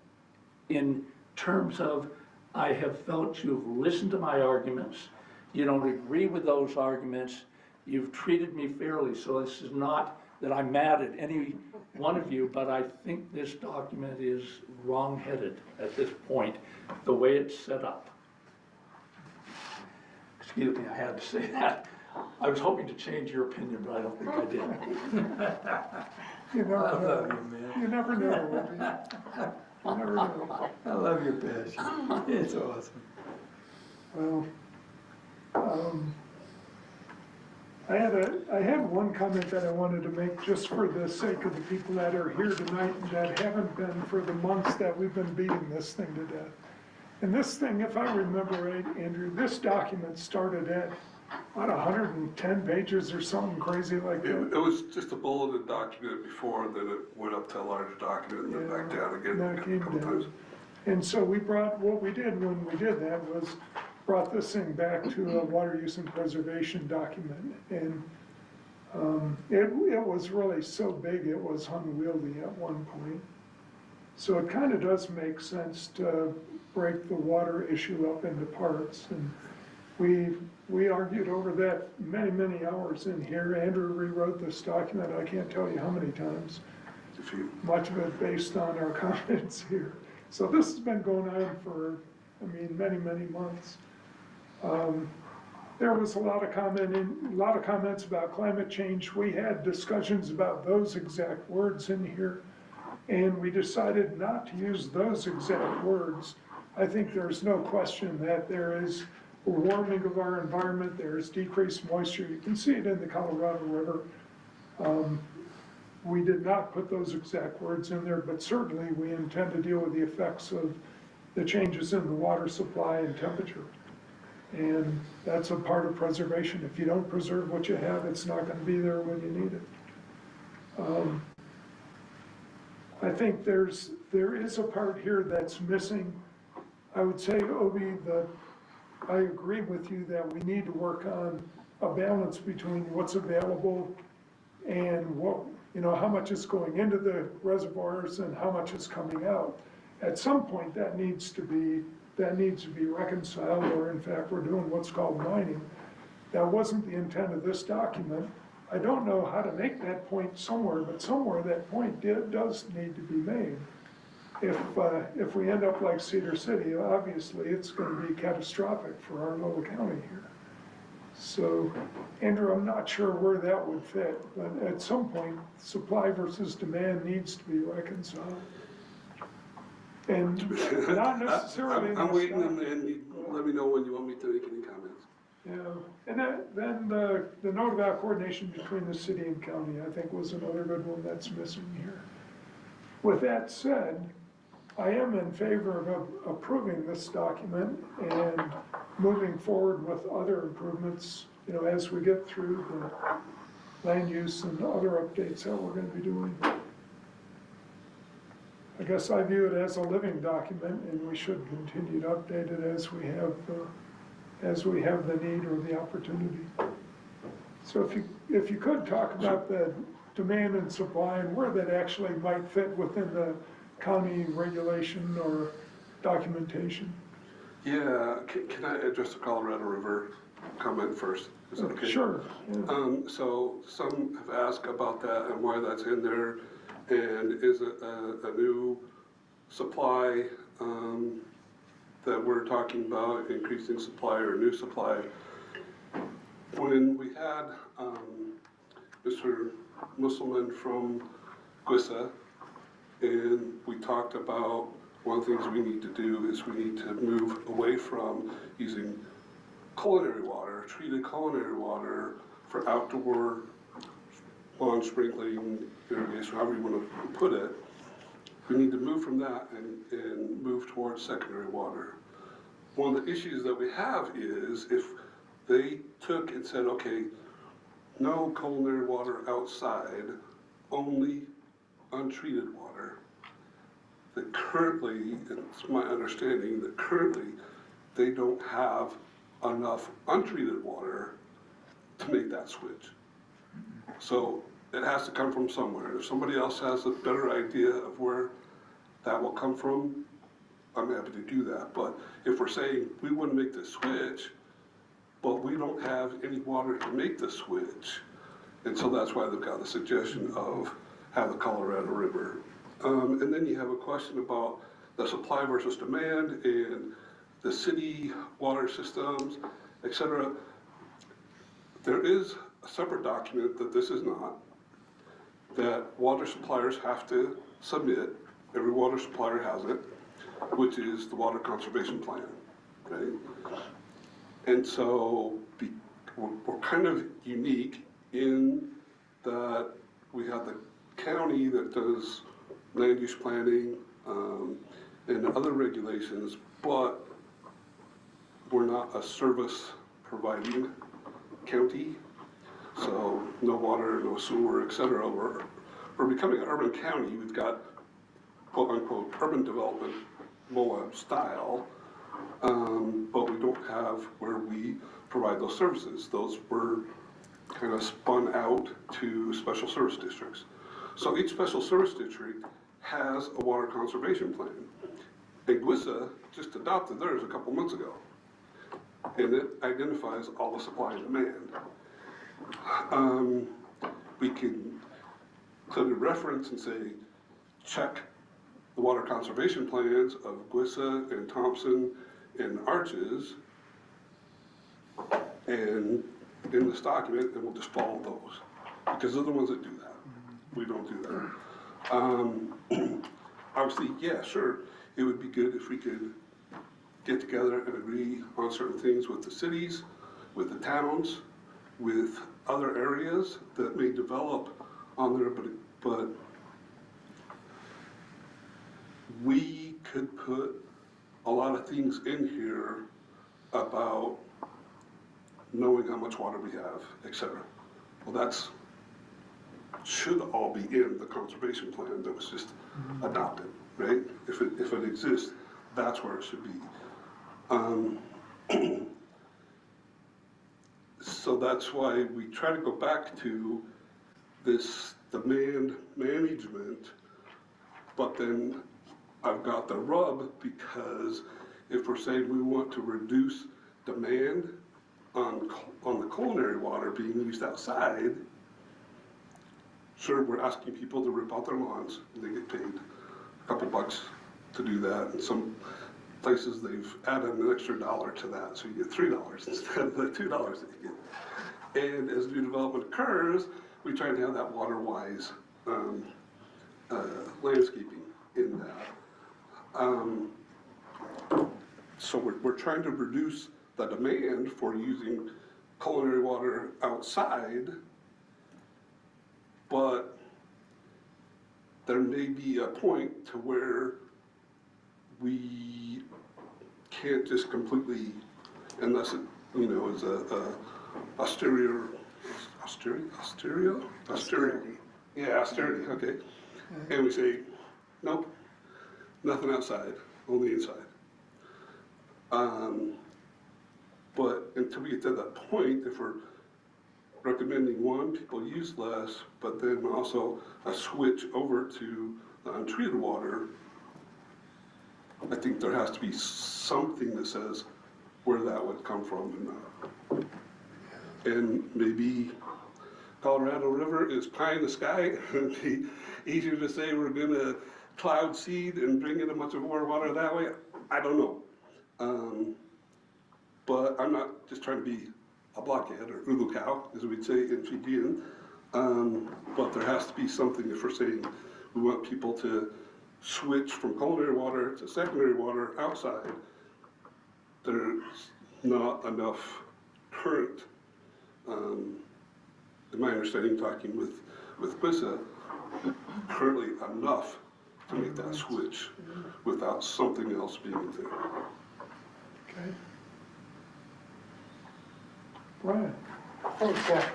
in terms of I have felt you've listened to my arguments. You don't agree with those arguments. You've treated me fairly. So this is not that I'm mad at any one of you, but I think this document is wrong-headed at this point, the way it's set up. Excuse me, I had to say that. I was hoping to change your opinion, but I don't think I did. You never know. You never know, Libby. You never know. I love your passion. It's awesome. Well, I had one comment that I wanted to make just for the sake of the people that are here tonight and that haven't been for the months that we've been beating this thing to death. And this thing, if I remember right, Andrew, this document started at, what, 110 pages or something crazy like that? It was just a bulleted document before, then it went up to a larger document and then back down again Then it came a couple down. times. And so what we did when we did that was brought this thing back to a water use and preservation document. And it was really so big, it was unwieldy at one point. So it kind of does make sense to break the water issue up into parts. And we argued over that many hours in here. Andrew rewrote this document, I can't tell you how many times. Much of it based on our comments here. So this has been going on for, I mean, many months. There was a lot of comments about climate change. We had discussions about those exact words in here, and we decided not to use those exact words. I think there's no question that there is a warming of our environment, there's decreased moisture. You can see it in the Colorado River. We did not put those exact words in there, but certainly we intend to deal with the effects of the changes in the water supply and temperature. And that's a part of preservation. If you don't preserve what you have, it's not going to be there when you need it. I think there is a part here that's missing. I would say, Obi, that I agree with you that we need to work on a balance between what's available and what, you know, how much is going into the reservoirs and how much is coming out. At some point, that needs to be reconciled, or in fact, we're doing what's called mining. That wasn't the intent of this document. I don't know how to make that point somewhere, but somewhere that point does need to be made. If we end up like Cedar City, obviously it's going to be catastrophic for our little county here. So, Andrew, I'm not sure where that would fit, but at some point, supply versus demand needs to be reconciled. And not necessarily. I'm waiting, and you let me know when you want me to make any comments. Yeah, and then the note about coordination between the city and county, I think, was another good one that's missing here. With that said, I am in favor of approving this document and moving forward with other improvements you know, as we get through the land use and other updates that we're gonna be doing. I guess I view it as a living document, and we should continue to update it as we have the need or the opportunity. So if you could talk about the demand and supply and where that actually might fit within the county regulation or documentation. Yeah, can I address the Colorado River comment first? Is that okay? Sure. Yeah. So some have asked about that and why that's in there, and is it a new supply that we're talking about, increasing supply or new supply? When we had Mr. Musselman from GWISA, and we talked about one of the things we need to do is we need to move away from using culinary water, treated culinary water for outdoor lawn sprinkling, irrigation, however you want to put it. We need to move from that and move towards secondary water. One of the issues that we have is if they took and said, okay, no culinary water outside, only untreated water, that currently, it's my understanding that currently they don't have enough untreated water to make that switch. So it has to come from somewhere. If somebody else has a better idea of where that will come from, I'm happy to do that. But if we're saying we want to make the switch, but we don't have any water to make the switch, and so that's why they've got the suggestion of have the Colorado River. And then you have a question about the supply versus demand and the city water systems, et cetera. There is a separate document that this is not, that water suppliers have to submit. Every water supplier has it, which is the Water Conservation Plan, right? And so we're kind of unique in that we have the county that does land use planning and other regulations, but we're not a service providing county. So no water, no sewer, et cetera. We're becoming an urban county. We've got quote unquote urban development, Moab style, but we don't have where we provide those services. Those were kind of spun out to special service districts. So each special service district has a water conservation plan. And GWISA just adopted theirs a couple months ago. And it identifies all the supply and demand. We can include a reference and say, check the water conservation plans of GWISA and Thompson and Arches, and in this document, and we'll just follow those, because they're the ones that do that. We don't do that. Obviously, yeah, sure, it would be good if we could get together and agree on certain things with the cities, with the towns, with other areas that may develop on there, but we could put a lot of things in here about knowing how much water we have, et cetera. Well, that's should all be in the conservation plan that was just adopted, right? If it exists, that's where it should be. So that's why we try to go back to this demand management, but then I've got the rub, because if we're saying we want to reduce demand on the culinary water being used outside, sure, we're asking people to rip out their lawns, and they get paid a couple bucks to do that. In some places, they've added an extra $1 to that, so you get $3 instead of the $2 that you get. And as new development occurs, we try to have that water-wise landscaping in that. So we're trying to reduce the demand for using culinary water outside, but there may be a point to where we can't just completely, unless it, you know, is austerity. Yeah, austerity, okay. And we say, nope, nothing outside, only inside. But until we get to that point, if we're recommending one, people use less, but then also a switch over to untreated water, I think there has to be something that says where that would come from. And maybe Colorado River is pie in the sky. It'd be easier to say we're gonna cloud seed and bring in a bunch of more water that way. I don't know. But I'm not just trying to be a blockhead or ulu cow, as we'd say in Fijian. But there has to be something if we're saying we want people to switch from culinary water to secondary water outside. There's not enough current, in my understanding, talking with Quissa, currently enough to make that switch without something else being there. Okay. Brian? Thanks, Jeff.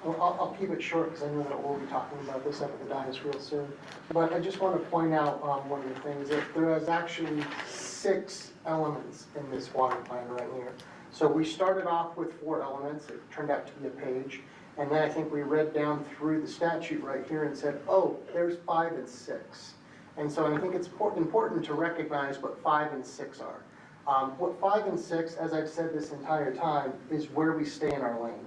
I'll keep it short because I know that we'll be talking about this up at the dais real soon. But I just want to point out one of the things, that there is actually 6 elements in this water plan right here. So we started off with 4 elements, it turned out to be a page, and then I think we read down through the statute right here and said, oh, there's 5 and 6. And so I think it's important to recognize what 5 and 6 are. What 5 and 6, as I've said this entire time, is where we stay in our lane,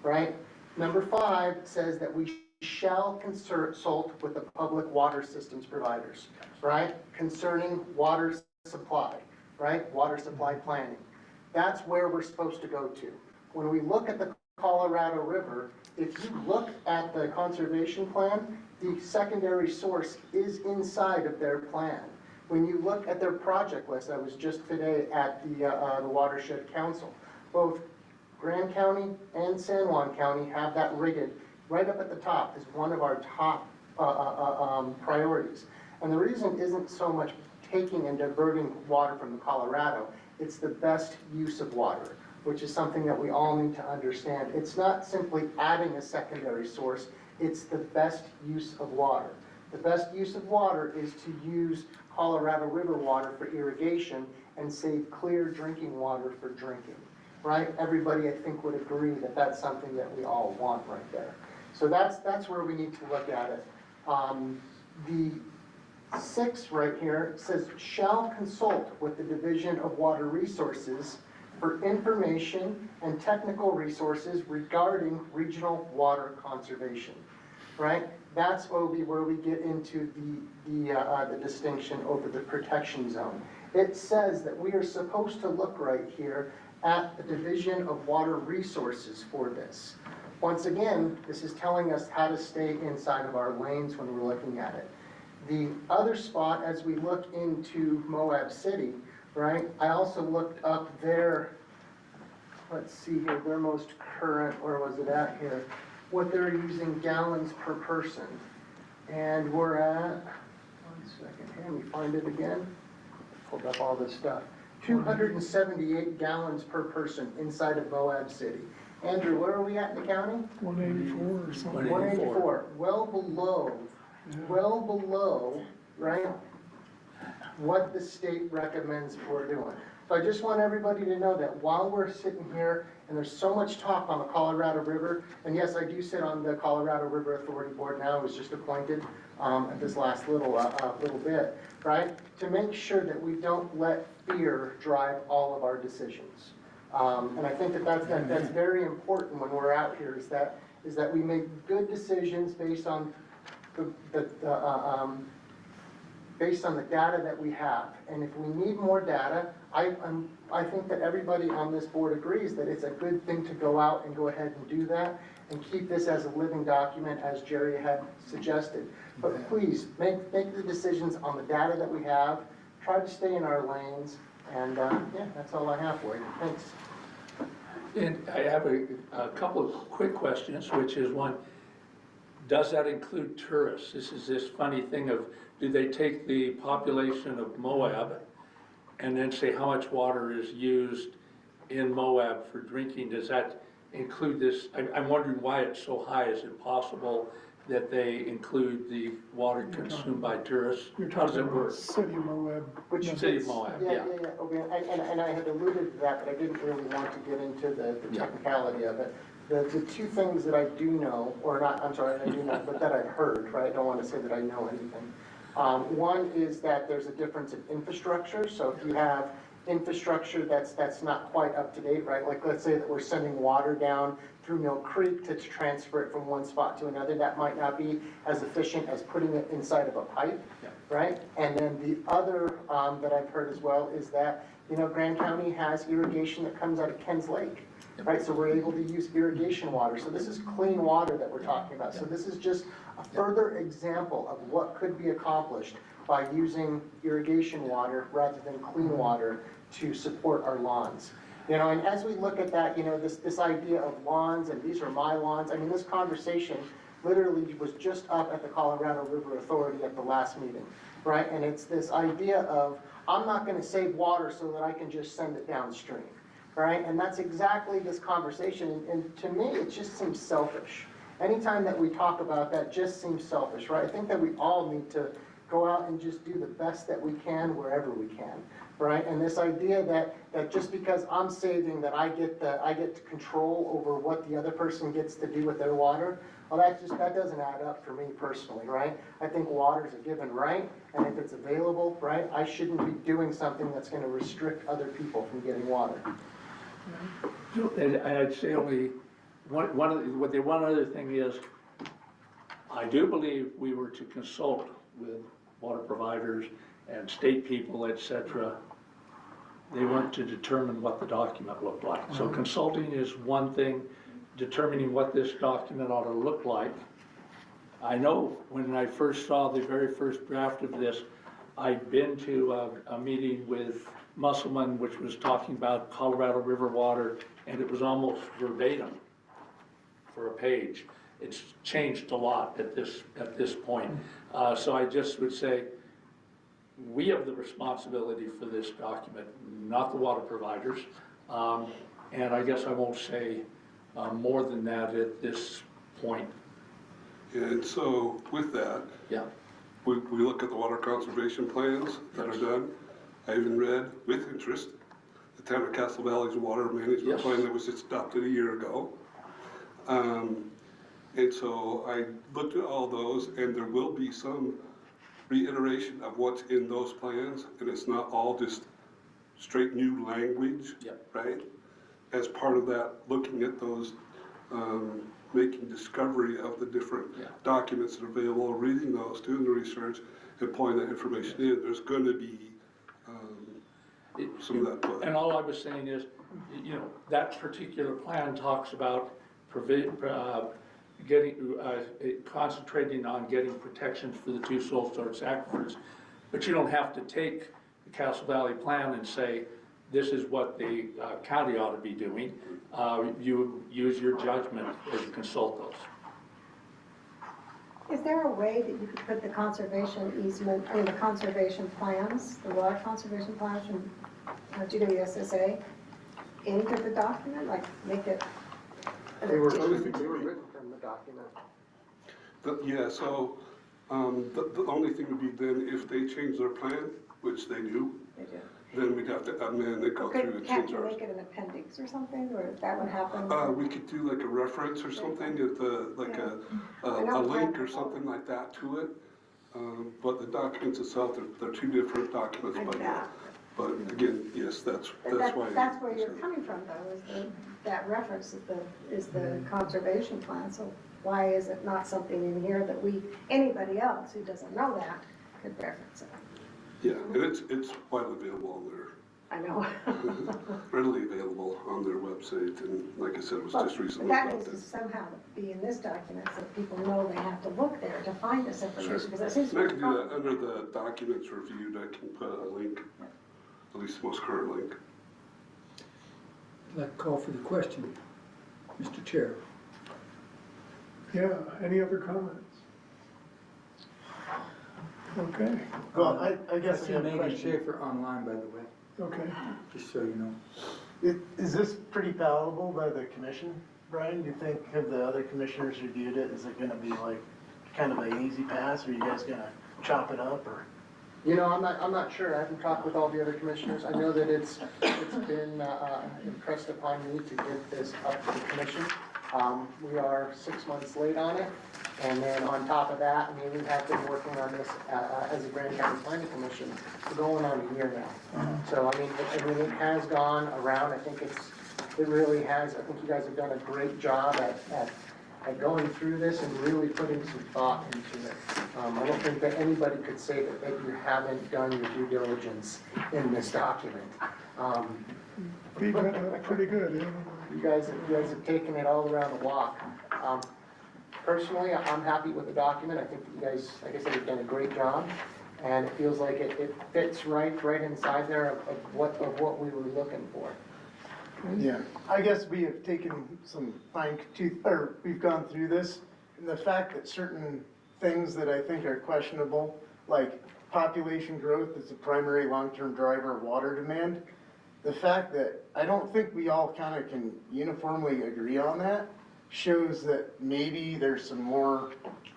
right? Number 5 says that we shall consult with the public water systems providers, right? Concerning water supply, right? Water supply planning. That's where we're supposed to go to. When we look at the Colorado River, if you look at the conservation plan, the secondary source is inside of their plan. When you look at their project list, I was just today at the Watershed Council, both Grand County and San Juan County have that rigged right up at the top as one of our top priorities. And the reason isn't so much taking and diverting water from the Colorado, it's the best use of water, which is something that we all need to understand. It's not simply adding a secondary source, it's the best use of water. The best use of water is to use Colorado River water for irrigation and save clear drinking water for drinking, right? Everybody, I think, would agree that that's something that we all want right there. So that's where we need to look at it. The 6 right here says, shall consult with the Division of Water Resources for information and technical resources regarding regional water conservation, right? That's where we get into the distinction over the protection zone. It says that we are supposed to look right here at the Division of Water Resources for this. Once again, this is telling us how to stay inside of our lanes when we're looking at it. The other spot, as we look into Moab City, right, I also looked up their, let's see here, their most current, where was it at here? What they're using gallons per person. And we're at, 1 second here, let me find it again. Pulled up all this stuff. 278 gallons per person inside of Moab City. Andrew, where are we at in the county? 184 or something. 184, well below, right, what the state recommends for doing. So I just want everybody to know that while we're sitting here, and there's so much talk on the Colorado River, and yes, I do sit on the Colorado River Authority Board now, I was just appointed at this last little bit, right? To make sure that we don't let fear drive all of our decisions. And I think that's very important when we're out here, is that we make good decisions based on based on the data that we have. And if we need more data, I think that everybody on this board agrees that it's a good thing to go out and go ahead and do that and keep this as a living document, as Jerry had suggested. But please, make the decisions on the data that we have, try to stay in our lanes, and yeah, that's all I have for you. Thanks. And I have a couple of quick questions, which is one, does that include tourists? This is this funny thing of, do they take the population of Moab and then say how much water is used in Moab for drinking? Does that include this, I'm wondering why it's so high. Is it possible that they include the water consumed by tourists? You're How does talking it work? about City of Moab. Which City of Moab, yeah. Okay, and I had alluded to that, but I didn't really want to get into the technicality of it. The two things that I do know, or not, I'm sorry, I do not, but that I've heard, right, I don't want to say that I know anything. One is that there's a difference in infrastructure, so if you have infrastructure that's not quite up to date, right, like let's say that we're sending water down through Mill Creek to transfer it from one spot to another, that might not be as efficient as putting it inside of a pipe, right? And then the other that I've heard as well is that, you know, Grand County has irrigation that comes out of Ken's Lake, right? So we're able to use irrigation water. So this is clean water that we're talking about. So this is just a further example of what could be accomplished by using irrigation water rather than clean water to support our lawns. You know, and as we look at that, you know, this idea of lawns, and these are my lawns, I mean, this conversation literally was just up at the Colorado River Authority at the last meeting, right? And it's this idea of, I'm not gonna save water so that I can just send it downstream, right? And that's exactly this conversation, and to me, it just seems selfish. Anytime that we talk about that, just seems selfish, right? I think that we all need to go out and just do the best that we can wherever we can, right? And this idea that just because I'm saving, that I get control over what the other person gets to do with their water, well, that doesn't add up for me personally, right? I think water is a given right, and if it's available, right, I shouldn't be doing something that's gonna restrict other people from getting water. And I'd say only, one other thing is, I do believe we were to consult with water providers and state people, et cetera. They weren't to determine what the document looked like. So consulting is one thing, determining what this document ought to look like. I know when I first saw the very first draft of this, I'd been to a meeting with Musselman, which was talking about Colorado River water, and it was almost verbatim for a page. It's changed a lot at this point. So I just would say, we have the responsibility for this document, not the water providers. And I guess I won't say more than that at this point. Yeah, and so with that, Yeah. we look at the water conservation plans that are done. I even read with interest the town of Castle Valley's water management plan that was just adopted a year ago. And so I looked at all those, and there will be some reiteration of what's in those plans, and it's not all just straight new language, right? As part of that, looking at those, making discovery of the different documents that are available, reading those, doing the research, and pulling that information in, there's gonna be some of that. And all I was saying is, you know, that particular plan talks about concentrating on getting protections for the two sole source aquifers, but you don't have to take the Castle Valley plan and say, this is what the county ought to be doing. You use your judgment as you consult those. Is there a way that you could put the conservation easement, I mean, the conservation plans, the water conservation plans from GWSSA into the document, like make it? They were written from the document. Yeah, so the only thing would be then if they change their plan, which they do, then we'd have to amend and go through and Can't change you ours. make it an appendix or something, or that would happen? We could do like a reference or something, if like a link or something like that to it. But the documents itself, they're two different documents. But again, yes, that's why. That's where you're coming from though, is that reference is the conservation plan. So why is it not something in here that anybody else who doesn't know that could reference it? Yeah, and it's widely available on their. I know. Readily available on their website, and like I said, it was just recently That needs adopted. to somehow be in this document so people know they have to look there to find this information, because it seems to And I be. can do that under the documents reviewed, I can put a link, at least the most current link. I'd like to call for the question, Mr. Chair. Yeah, any other comments? Okay, Well, I I guess I see have a Megan question. Schaefer online, by the way, okay. just so you know. Is this pretty palatable by the commission? Brian, do you think, have the other commissioners reviewed it? Is it gonna be like kind of an easy pass, or are you guys gonna chop it up, or? You know, I'm not sure. I haven't talked with all the other commissioners. I know that it's been impressed upon me to get this up to the commission. We are 6 months late on it. And then on top of that, I mean, we have been working on this as a Grand County Planning Commission for going on a year now. So, I mean, it has gone around. I think it really has. I think you guys have done a great job at going through this and really putting some thought into it. I don't think that anybody could say that you haven't done your due diligence in this document. We got pretty good, yeah. You guys have taken it all around the block. Personally, I'm happy with the document. I think that you guys, like I said, have done a great job. And it feels like it fits right inside there of what we were looking for. Yeah, I guess we have taken some fine tooth, or we've gone through this, and the fact that certain things that I think are questionable, like population growth is the primary long-term driver of water demand, the fact that I don't think we all kind of can uniformly agree on that shows that maybe there's some more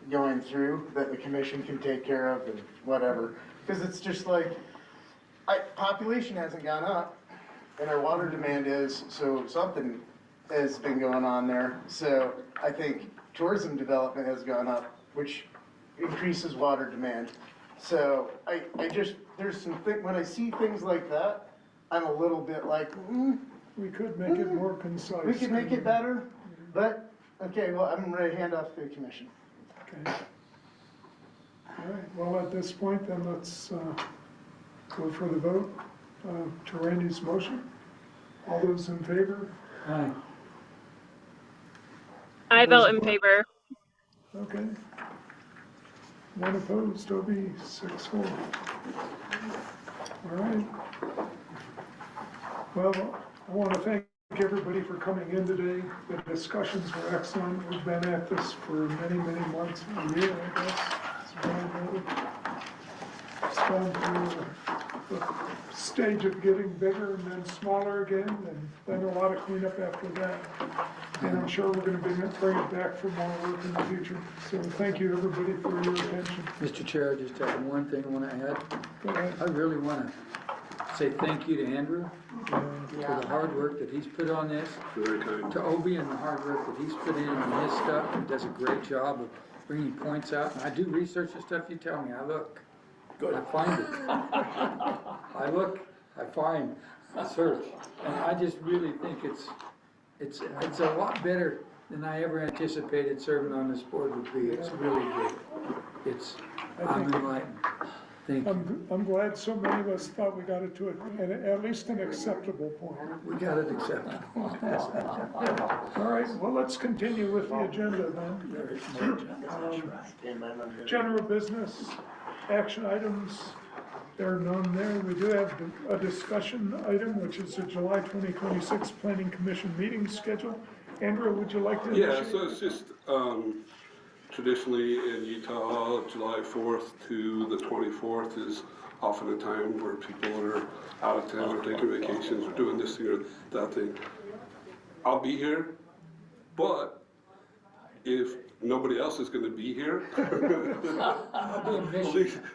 going through that the commission can take care of and whatever. Because it's just like, population hasn't gone up, and our water demand is, so something has been going on there. So I think tourism development has gone up, which increases water demand. So I just, there's some when I see things like that, I'm a little bit like, We could make it more concise. we could make it better, but, okay, well, I'm ready to hand off to the commission. Okay. All right, well, at this point, then let's go for the vote to Randy's motion. All those in favor? Aye. I vote in favor. Okay. One opposed, Toby, 6-4. All right. Well, I want to thank everybody for coming in today. The discussions were excellent. We've been at this for many, many months, a year, I guess. It's gone through the stage of getting bigger and then smaller again, and then a lot of cleanup after that. And I'm sure we're going to bring it back for more work in the future. So thank you, everybody, for your attention. Mr. Chair, I just have one thing I want to add. Go ahead. I really want to say thank you to Andrew for the hard work that he's put on this, Very kind. to Obi and the hard work that he's put in on his stuff. He does a great job of bringing points out. And I do research the stuff you tell me. I look. I find it. I look, I find, I search. And I just really think it's a lot better than I ever anticipated serving on this board would be. It's really good. I'm enlightened. Thank you. I'm glad so many of us thought we got it to at least an acceptable point. We got it accepted. All right, well, let's continue with the agenda then. General business, action items, there are none there. We do have a discussion item, which is the July 2026 Planning Commission meeting schedule. Andrew, would you like to? Yeah, so it's just, traditionally in Utah, July 4th to the 24th is often a time where people are out of town or taking vacations or doing this thing or that thing. I'll be here, but if nobody else is gonna be here,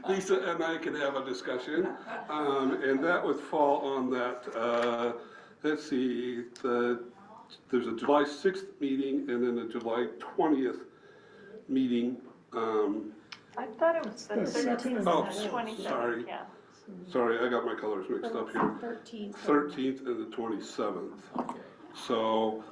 Lisa and I can have a discussion, and that would fall on that, let's see, there's a July 6th meeting and then a July 20th meeting. I thought it was the 13th and the 27th, sorry. yeah. Sorry, I got my colors mixed up here. 13th and the 27th. So,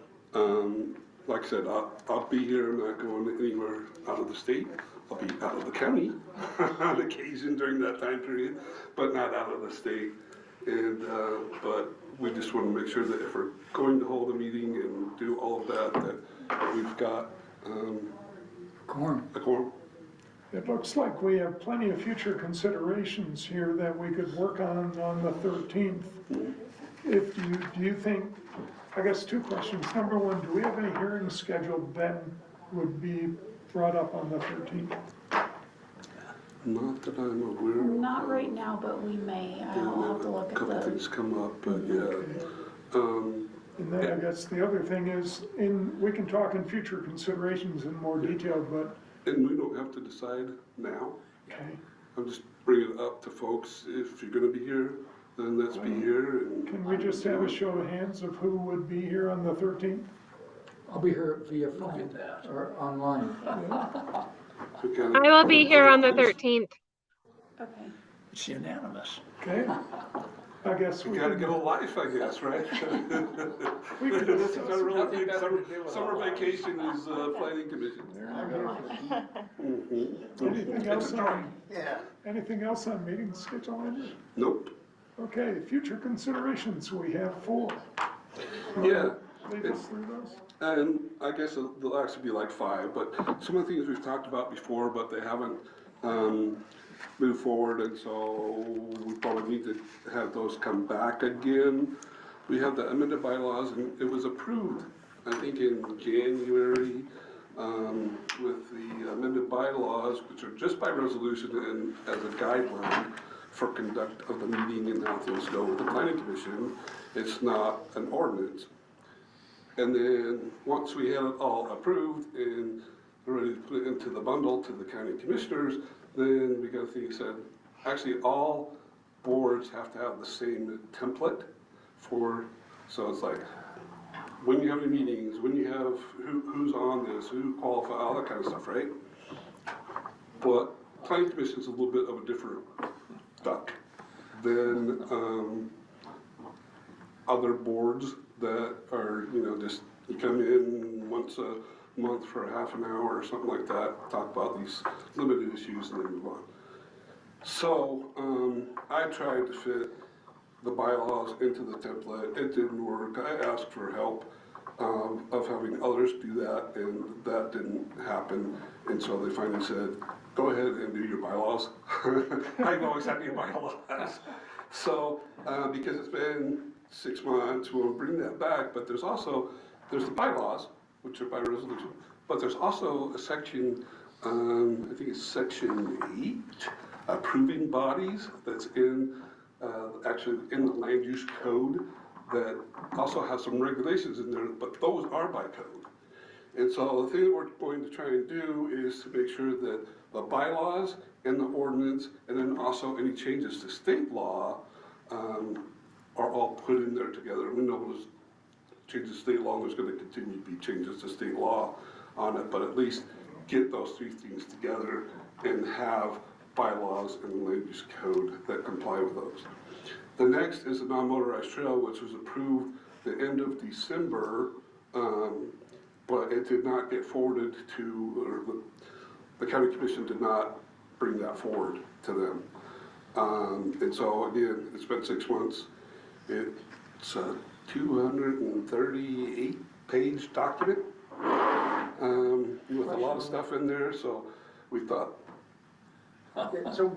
like I said, I'll be here. I'm not going anywhere out of the state. I'll be out of the county on occasion during that time period, but not out of the state. And, but we just want to make sure that if we're going to hold a meeting and do all of that, that we've got, Quorum. a quorum. It looks like we have plenty of future considerations here that we could work on the 13th. Do you think, I guess two questions. Number one, do we have any hearings scheduled that would be brought up on the 13th? Not that I'm aware of. Not right now, but we may. I'll have to look A couple at things come up, but yeah. And then I guess the other thing is, we can talk in future considerations in more detail, but, And we don't have to decide now. okay, I'm just bringing it up to folks. If you're gonna be here, then let's be here and. can we just have a show of hands of who would be here on the 13th? I'll be here via phone or online. I will be here on the 13th. Okay. It's unanimous. Okay, I guess We we gotta can, get a life, I guess, right? we can This is discuss. our real Nothing big better summer, to do with summer a life. vacation is, planning commission. Anything else on, Yeah. anything else on meeting schedule, Andy? Nope, Okay, future considerations, we have 4. yeah. Lead us through those. And I guess there'll actually be like 5, but some of the things we've talked about before, but they haven't, moved forward, and so we probably need to have those come back again. We have the amended bylaws, and it was approved, I think, in January, with the amended bylaws, which are just by resolution and as a guideline for conduct of the meeting and how things go with the planning commission. It's not an ordinance. And then, once we had it all approved and ready to put it into the bundle to the county commissioners, then we got a thing that said, actually, all boards have to have the same template for, so it's like, when you have your meetings, when you have, who's on this, who qualify, all that kind of stuff, right? But planning commission's a little bit of a different duck than, other boards that are, just, you come in once a month for half an hour or something like that, talk about these limited issues and then move on. So, I tried to fit the bylaws into the template. It didn't work. I asked for help, of having others do that, and that didn't happen. And so they finally said, go ahead and do your bylaws. I've always had your bylaws. So, because it's been 6 months, we'll bring that back, but there's the bylaws, which are by resolution, but there's also a section, I think it's section 8, approving bodies, that's actually in the land use code, that also has some regulations in there, but those are by code. And so the thing that we're going to try and do is to make sure that the bylaws and the ordinance, and then also any changes to state law, are all put in there together. We know there's changes to state law, there's gonna continue to be changes to state law on it, but at least get those 3 things together and have bylaws and land use code that comply with those. The next is the non-motorized trail, which was approved the end of December, but it did not get forwarded to, or the county commission did not bring that forward to them. And so again, it's been 6 months. It's a 238-page document, with a lot of stuff in there, so we thought. So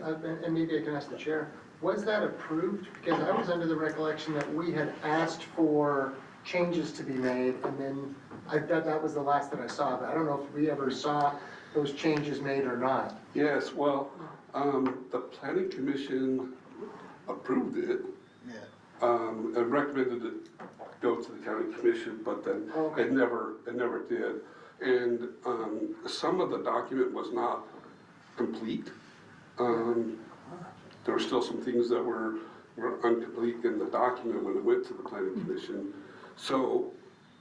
and maybe I can ask the chair, was that approved? Because I was under the recollection that we had asked for changes to be made, and then that was the last that I saw, but I don't know if we ever saw those changes made or not. Yes, well, the planning commission approved it. And recommended it go to the county commission, but then it never did. And, some of the document was not complete. There were still some things that were incomplete in the document when it went to the planning commission. So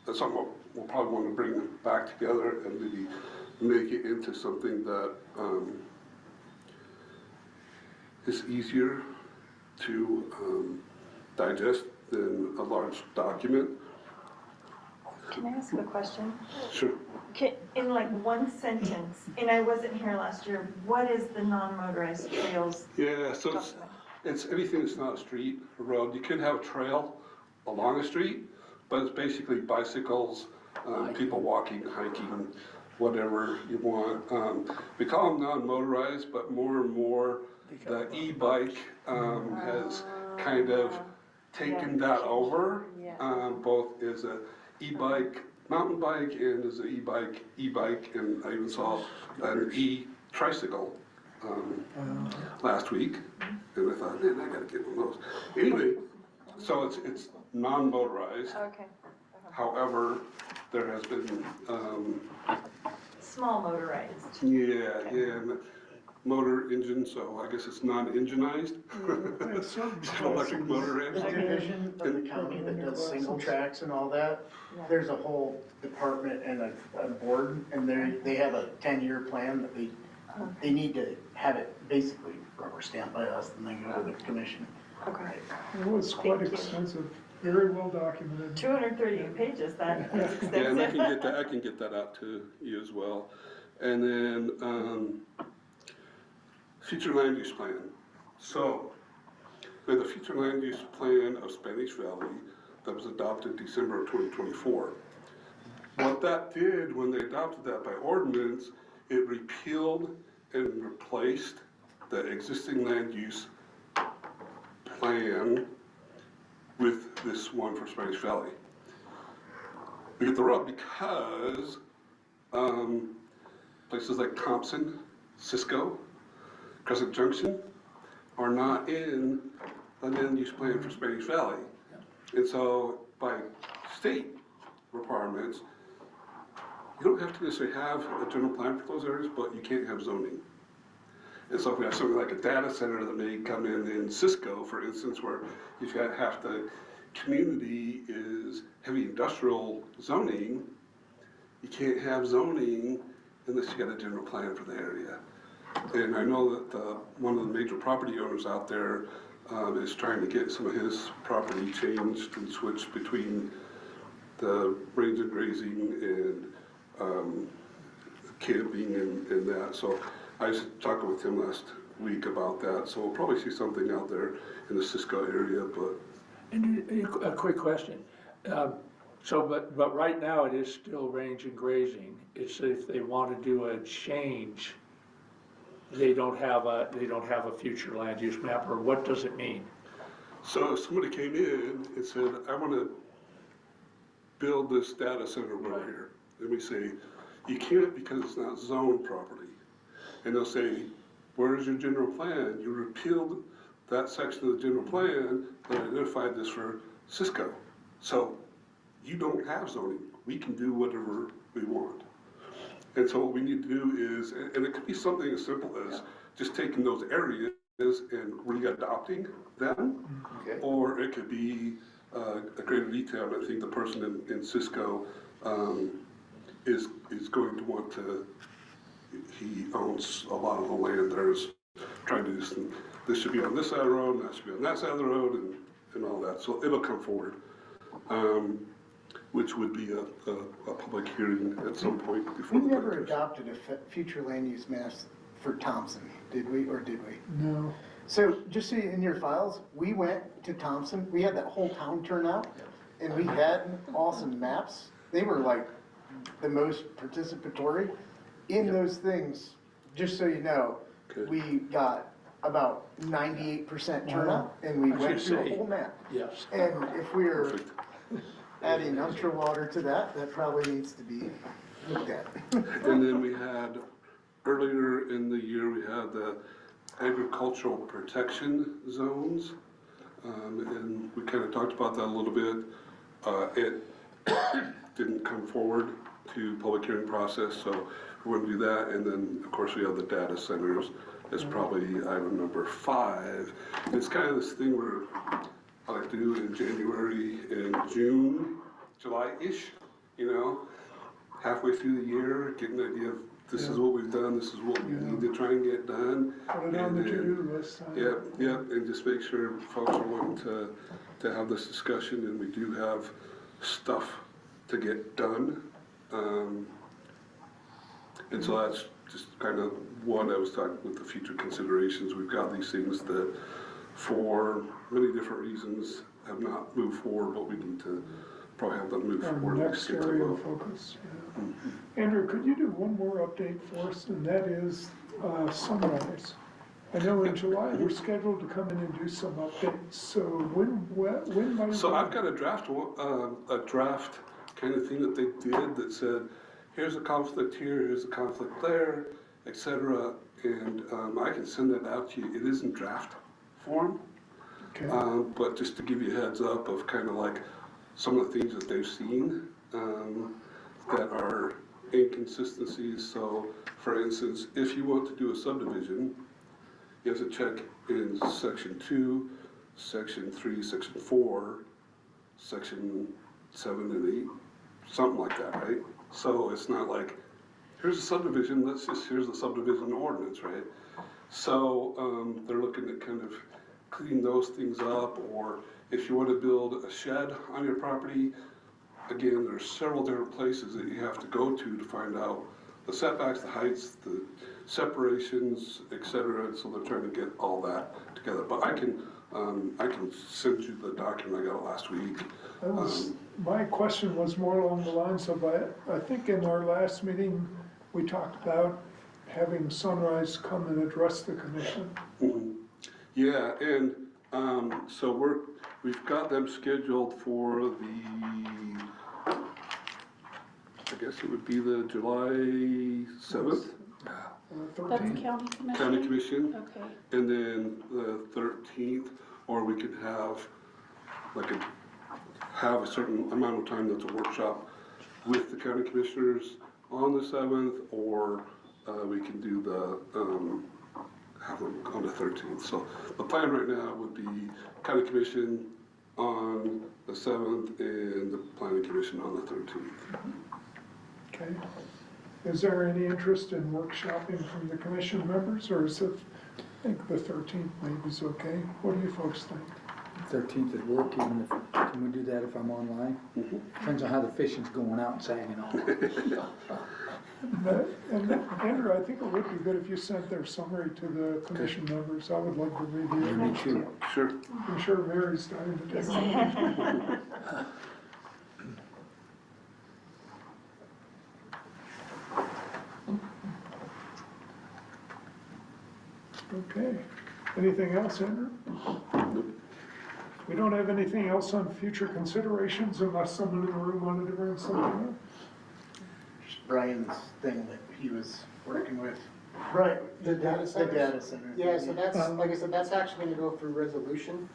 that's something we'll probably want to bring back together and maybe make it into something that, is easier to, digest than a large document. Can I ask a question? Sure. In like one sentence, and I wasn't here last year, what is the non-motorized trails? Yeah, so it's anything that's not a street, a road. You could have a trail along a street, but it's basically bicycles, people walking, hiking, whatever you want. We call them non-motorized, but more and more the e-bike has kind of taken that over, both as a e-bike, mountain bike, and as an e-bike, and I even saw an e-tricycle last week, and I thought, man, I gotta get one of those. Anyway, So it's non-motorized. Okay. However, there has been, Small motorized. and motor engine, so I guess it's non-enginized. It's certain Electric motor The engine. division of the county that does single tracks and all that, there's a whole department and a board, and they have a 10-year plan that they need to have it basically rubber stamped by us, and then go to the commission. Okay. It was quite extensive, very well documented. 238 pages, that is extensive. Yeah, and I can get that out to you as well. And then, future land use plan. So, we have the future land use plan of Spanish Valley that was adopted December of 2024. What that did, when they adopted that by ordinance, it repealed and replaced the existing land use plan with this one for Spanish Valley. We get the rub because places like Thompson, Cisco, Crescent Junction are not in the land use plan for Spanish Valley. And so by state requirements, you don't have to necessarily have a general plan for those areas, but you can't have zoning. And so if we have something like a data center that may come in Cisco, for instance, where you've got half the community is heavy industrial zoning, you can't have zoning unless you got a general plan for the area. And I know that one of the major property owners out there is trying to get some of his property changed and switched between the range and grazing and camping and that. So I was talking with him last week about that. So we'll probably see something out there in the Cisco area, but. And a quick question. But right now it is still range and grazing. It's if they want to do a change, they don't have a future land use map, or what does it mean? So if somebody came in and said, I want to build this data center over here, and we say, you can't because it's not zoned property. And they'll say, where's your general plan? You repealed that section of the general plan that identified this for Cisco. So you don't have zoning. We can do whatever we want. And so what we need to do is, and it could be something as simple as just taking those areas and re-adopting them, or it could be a greater detail. I think the person in Cisco is going to want to, he owns a lot of the land there, is trying to do this should be on this side of the road, and that should be on that side of the road, and all that. So it'll come forward, which would be a public hearing at some point before. We never adopted a future land use map for Thompson, did we, or did we? No. So just so you, in your files, we went to Thompson, we had that whole town turn out, and we had awesome maps. They were like the most participatory in those things. Just so you know, we got about 98% turnout, and we went through a whole map. Yes. And if we're adding ultra water to that, that probably needs to be looked at. And then we had, earlier in the year, we had the agricultural protection zones. And we kind of talked about that a little bit. It didn't come forward to public hearing process, so we're going to do that. And then, of course, we have the data centers. It's probably item number 5. It's kind of this thing where I like to do in January and June, July-ish, you know, halfway through the year, get an idea of this is what we've done, this is what we need to try and get done. Put it on the to-do list. Yeah, and just make sure folks are wanting to have this discussion, and we do have stuff to get done. And so that's just kind of one I was talking with the future considerations. We've got these things that for many different reasons have not moved forward, but we need to probably have them move Our forward. next area of focus. Yeah. Andrew, could you do one more update for us, and that is Sunrise? I know in July they're scheduled to come in and do some updates, so when might? So I've got a draft kind of thing that they did that said, here's a conflict here, here's a conflict there, etc. And I can send that out to you. It is in draft form. Okay. But just to give you a heads up of kind of like some of the things that they've seen that are inconsistencies. So for instance, if you want to do a subdivision, you have to check in section 2, section 3, section 4, section 7 and 8, something like that, right? So it's not like, here's a subdivision, here's the subdivision ordinance, right? So they're looking at kind of cleaning those things up, or if you want to build a shed on your property, again, there's several different places that you have to go to find out the setbacks, the heights, the separations, et cetera. So they're trying to get all that together. But I can send you the document I got last week. My question was more along the lines of, I think in our last meeting, we talked about having Sunrise come and address the commission. Mhm. Yeah, and so we've got them scheduled for I guess it would be the July 7th. That's county commission? County Commission, Okay. and then the 13th, or we could have have a certain amount of time that's a workshop with the county commissioners on the 7th, or we can do have them on the 13th. So the plan right now would be county commission on the 7th and the planning commission on the 13th. Okay. Is there any interest in workshopping from the commission members, or is it, I think the 13th maybe is okay? What do you folks think? 13th would work, even if, can we do that if I'm online? Depends on how the fishing's going out in Saginaw. And Andrew, I think it would be good if you sent their summary to the commission members. I would like to review it. Me too. Sure. I'm sure Mary's dying to do it. Okay. Anything else, Andrew? We don't have anything else on future considerations unless someone in the room wanted to bring something up. Just Brian's thing that he was working with. Right, the data The centers? data center. Yeah, so that's, like I said, that's actually gonna go through resolution,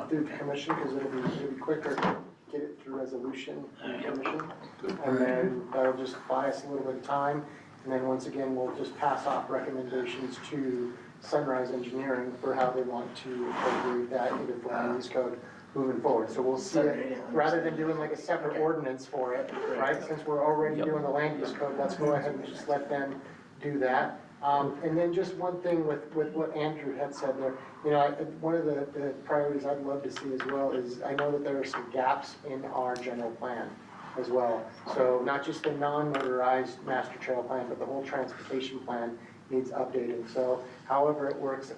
through the commission, because it'll be quicker to get it through resolution and commission. And then that'll just buy us a little bit of time, and then once again, we'll just pass off recommendations to Sunrise Engineering for how they want to incorporate that into the land use code moving forward. So we'll see it, rather than doing like a separate ordinance for it, right? Since we're already doing the land use code, let's go ahead and just let them do that. And then just one thing with what Andrew had said there, you know, one of the priorities I'd love to see as well is, I know that there are some gaps in our general plan as well. So not just the non-motorized master trail plan, but the whole transportation plan needs updating. So however it works,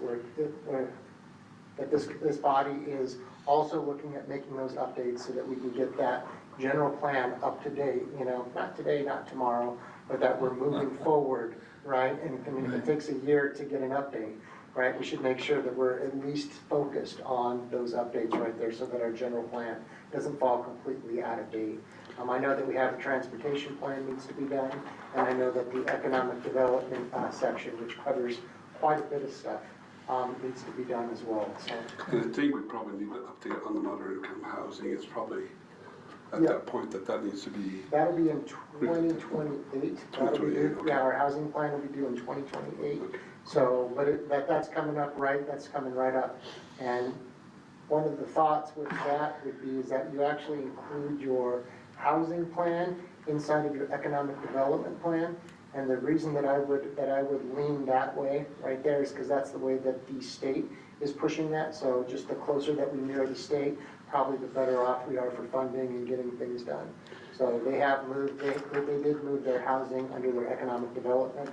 that this body is also looking at making those updates so that we can get that general plan up to date, you know, not today, not tomorrow, but that we're moving forward, right? And I mean, if it takes a year to get an update, right, we should make sure that we're at least focused on those updates right there so that our general plan doesn't fall completely out of date. I know that we have a transportation plan needs to be done, and I know that the economic development section, which covers quite a bit of stuff, needs to be done as well, so. And I think we probably need to update on the moderate income housing. It's probably at that point that needs to be. That'll be in 2028. That'll be due, yeah, our housing plan will be due in 2028. So, but that's coming up right, that's coming right up. And one of the thoughts with that would be is that you actually include your housing plan inside of your economic development plan. And the reason that I would lean that way right there is because that's the way that the state is pushing that. So just the closer that we mirror the state, probably the better off we are for funding and getting things done. So they have moved, they did move their housing under their economic development.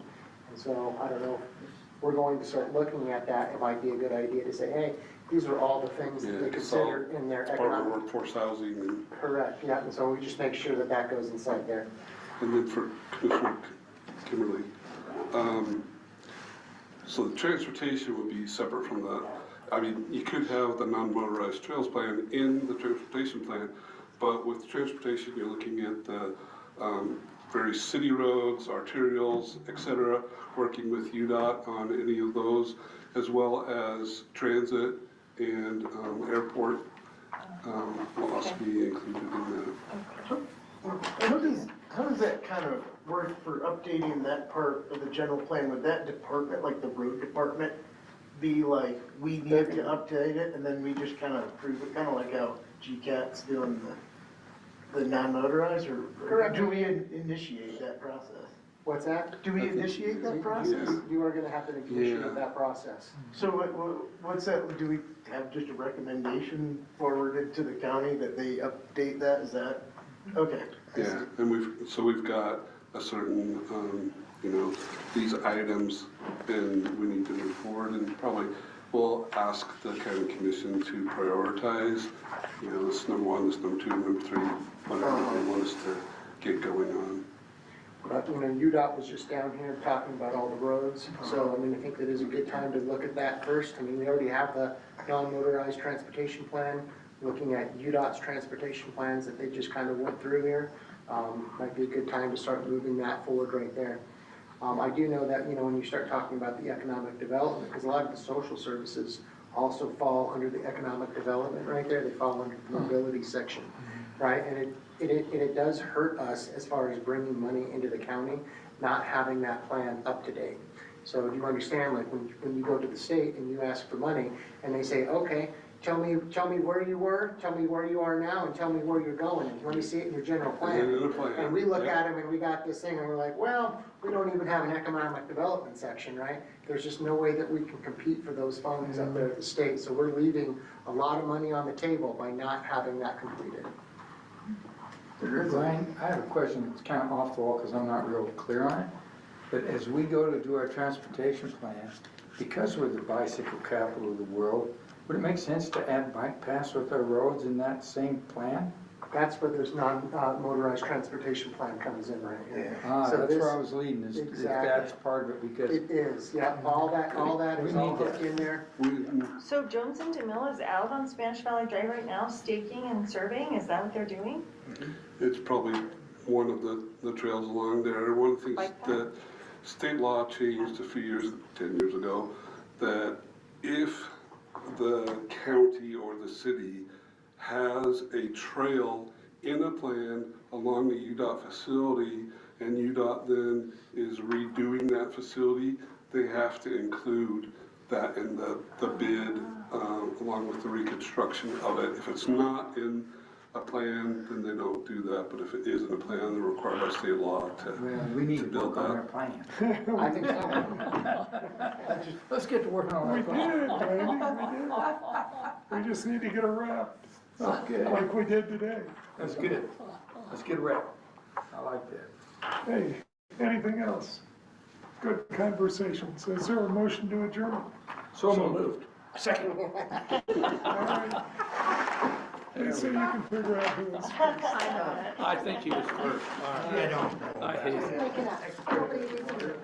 And so I don't know, if we're going to start looking at that, it might be a good idea to say, hey, these are all the things that they consider in their Part of economic. workforce housing and. Correct, yeah, and so we just make sure that that goes inside there. And then for Commissioner Kimberly, so the transportation would be separate from the, I mean, you could have the non-motorized trails plan in the transportation plan, but with transportation, you're looking at the various city roads, arterials, et cetera, working with UDOT on any of those, as well as transit, and airport will also be included in that. How does that kind of work for updating that part of the general plan? Would that department, like the road department, be like, we need to update it, and then we just kind of approve it, kind of like how GCAT's doing the non-motorized, or Correct. do we initiate that process? What's that? Do we initiate that process? You are gonna have to initiate that process. So what's that, do we have just a recommendation forwarded to the county that they update that, is that, okay? Yeah, and we've got a certain, these items, and we need to move forward, and probably we'll ask the county commission to prioritize, this is number one, this is number two, number three, whatever they want us to get going on. But, UDOT was just down here talking about all the roads, so, I think that is a good time to look at that first. We already have the non-motorized transportation plan, looking at UDOT's transportation plans that they just kind of went through here. Might be a good time to start moving that forward right there. I do know that, when you start talking about the economic development, because a lot of the social services also fall under the economic development right there, they fall under the mobility section, right? And it does hurt us as far as bringing money into the county, not having that plan up to date. So do you understand, like when you go to the state and you ask for money and they say, okay, tell me where you were, tell me where you are now, and tell me where you're going, and let me see it in your general plan. And we look at them and we got this thing and we're like, well, we don't even have an economic development section, right? There's just no way that we can compete for those funds up there at the state. So we're leaving a lot of money on the table by not having that completed. Brian, I have a question that's kind of off the wall because I'm not real clear on it. But as we go to do our transportation plan, because we're the bicycle capital of the world, would it make sense to add bike paths with our roads in that same plan? That's where this non-motorized transportation plan comes in right here. So That's this- where I was leading, is if Exactly. that's part of it, because It is, yeah, all that We is all need that. hooked in there. So Jones and DeMille is out on Spanish Valley Drive right now, staking and surveying, is that what they're doing? It's probably one of the trails along there. One of the things Bike path? that state law changed a few years, 10 years ago, that if the county or the city has a trail in a plan along the UDOT facility, and UDOT then is redoing that facility, they have to include that in the bid, along with the reconstruction of it. If it's not in a plan, then they don't do that, but if it is in a plan, they're required by state law well, we need to build work on that. our plan. I think so. Let's get to work on We our did, plan. Randy, we did. We just need to get a wrap, Okay. like we did today. That's good. Let's get a wrap. I like that. Hey, anything else? Good conversations. Is there a motion to adjourn? So moved. Second. All right. Lisa, you can figure out who is first. I think he was first. All right. I hate it. Break it up.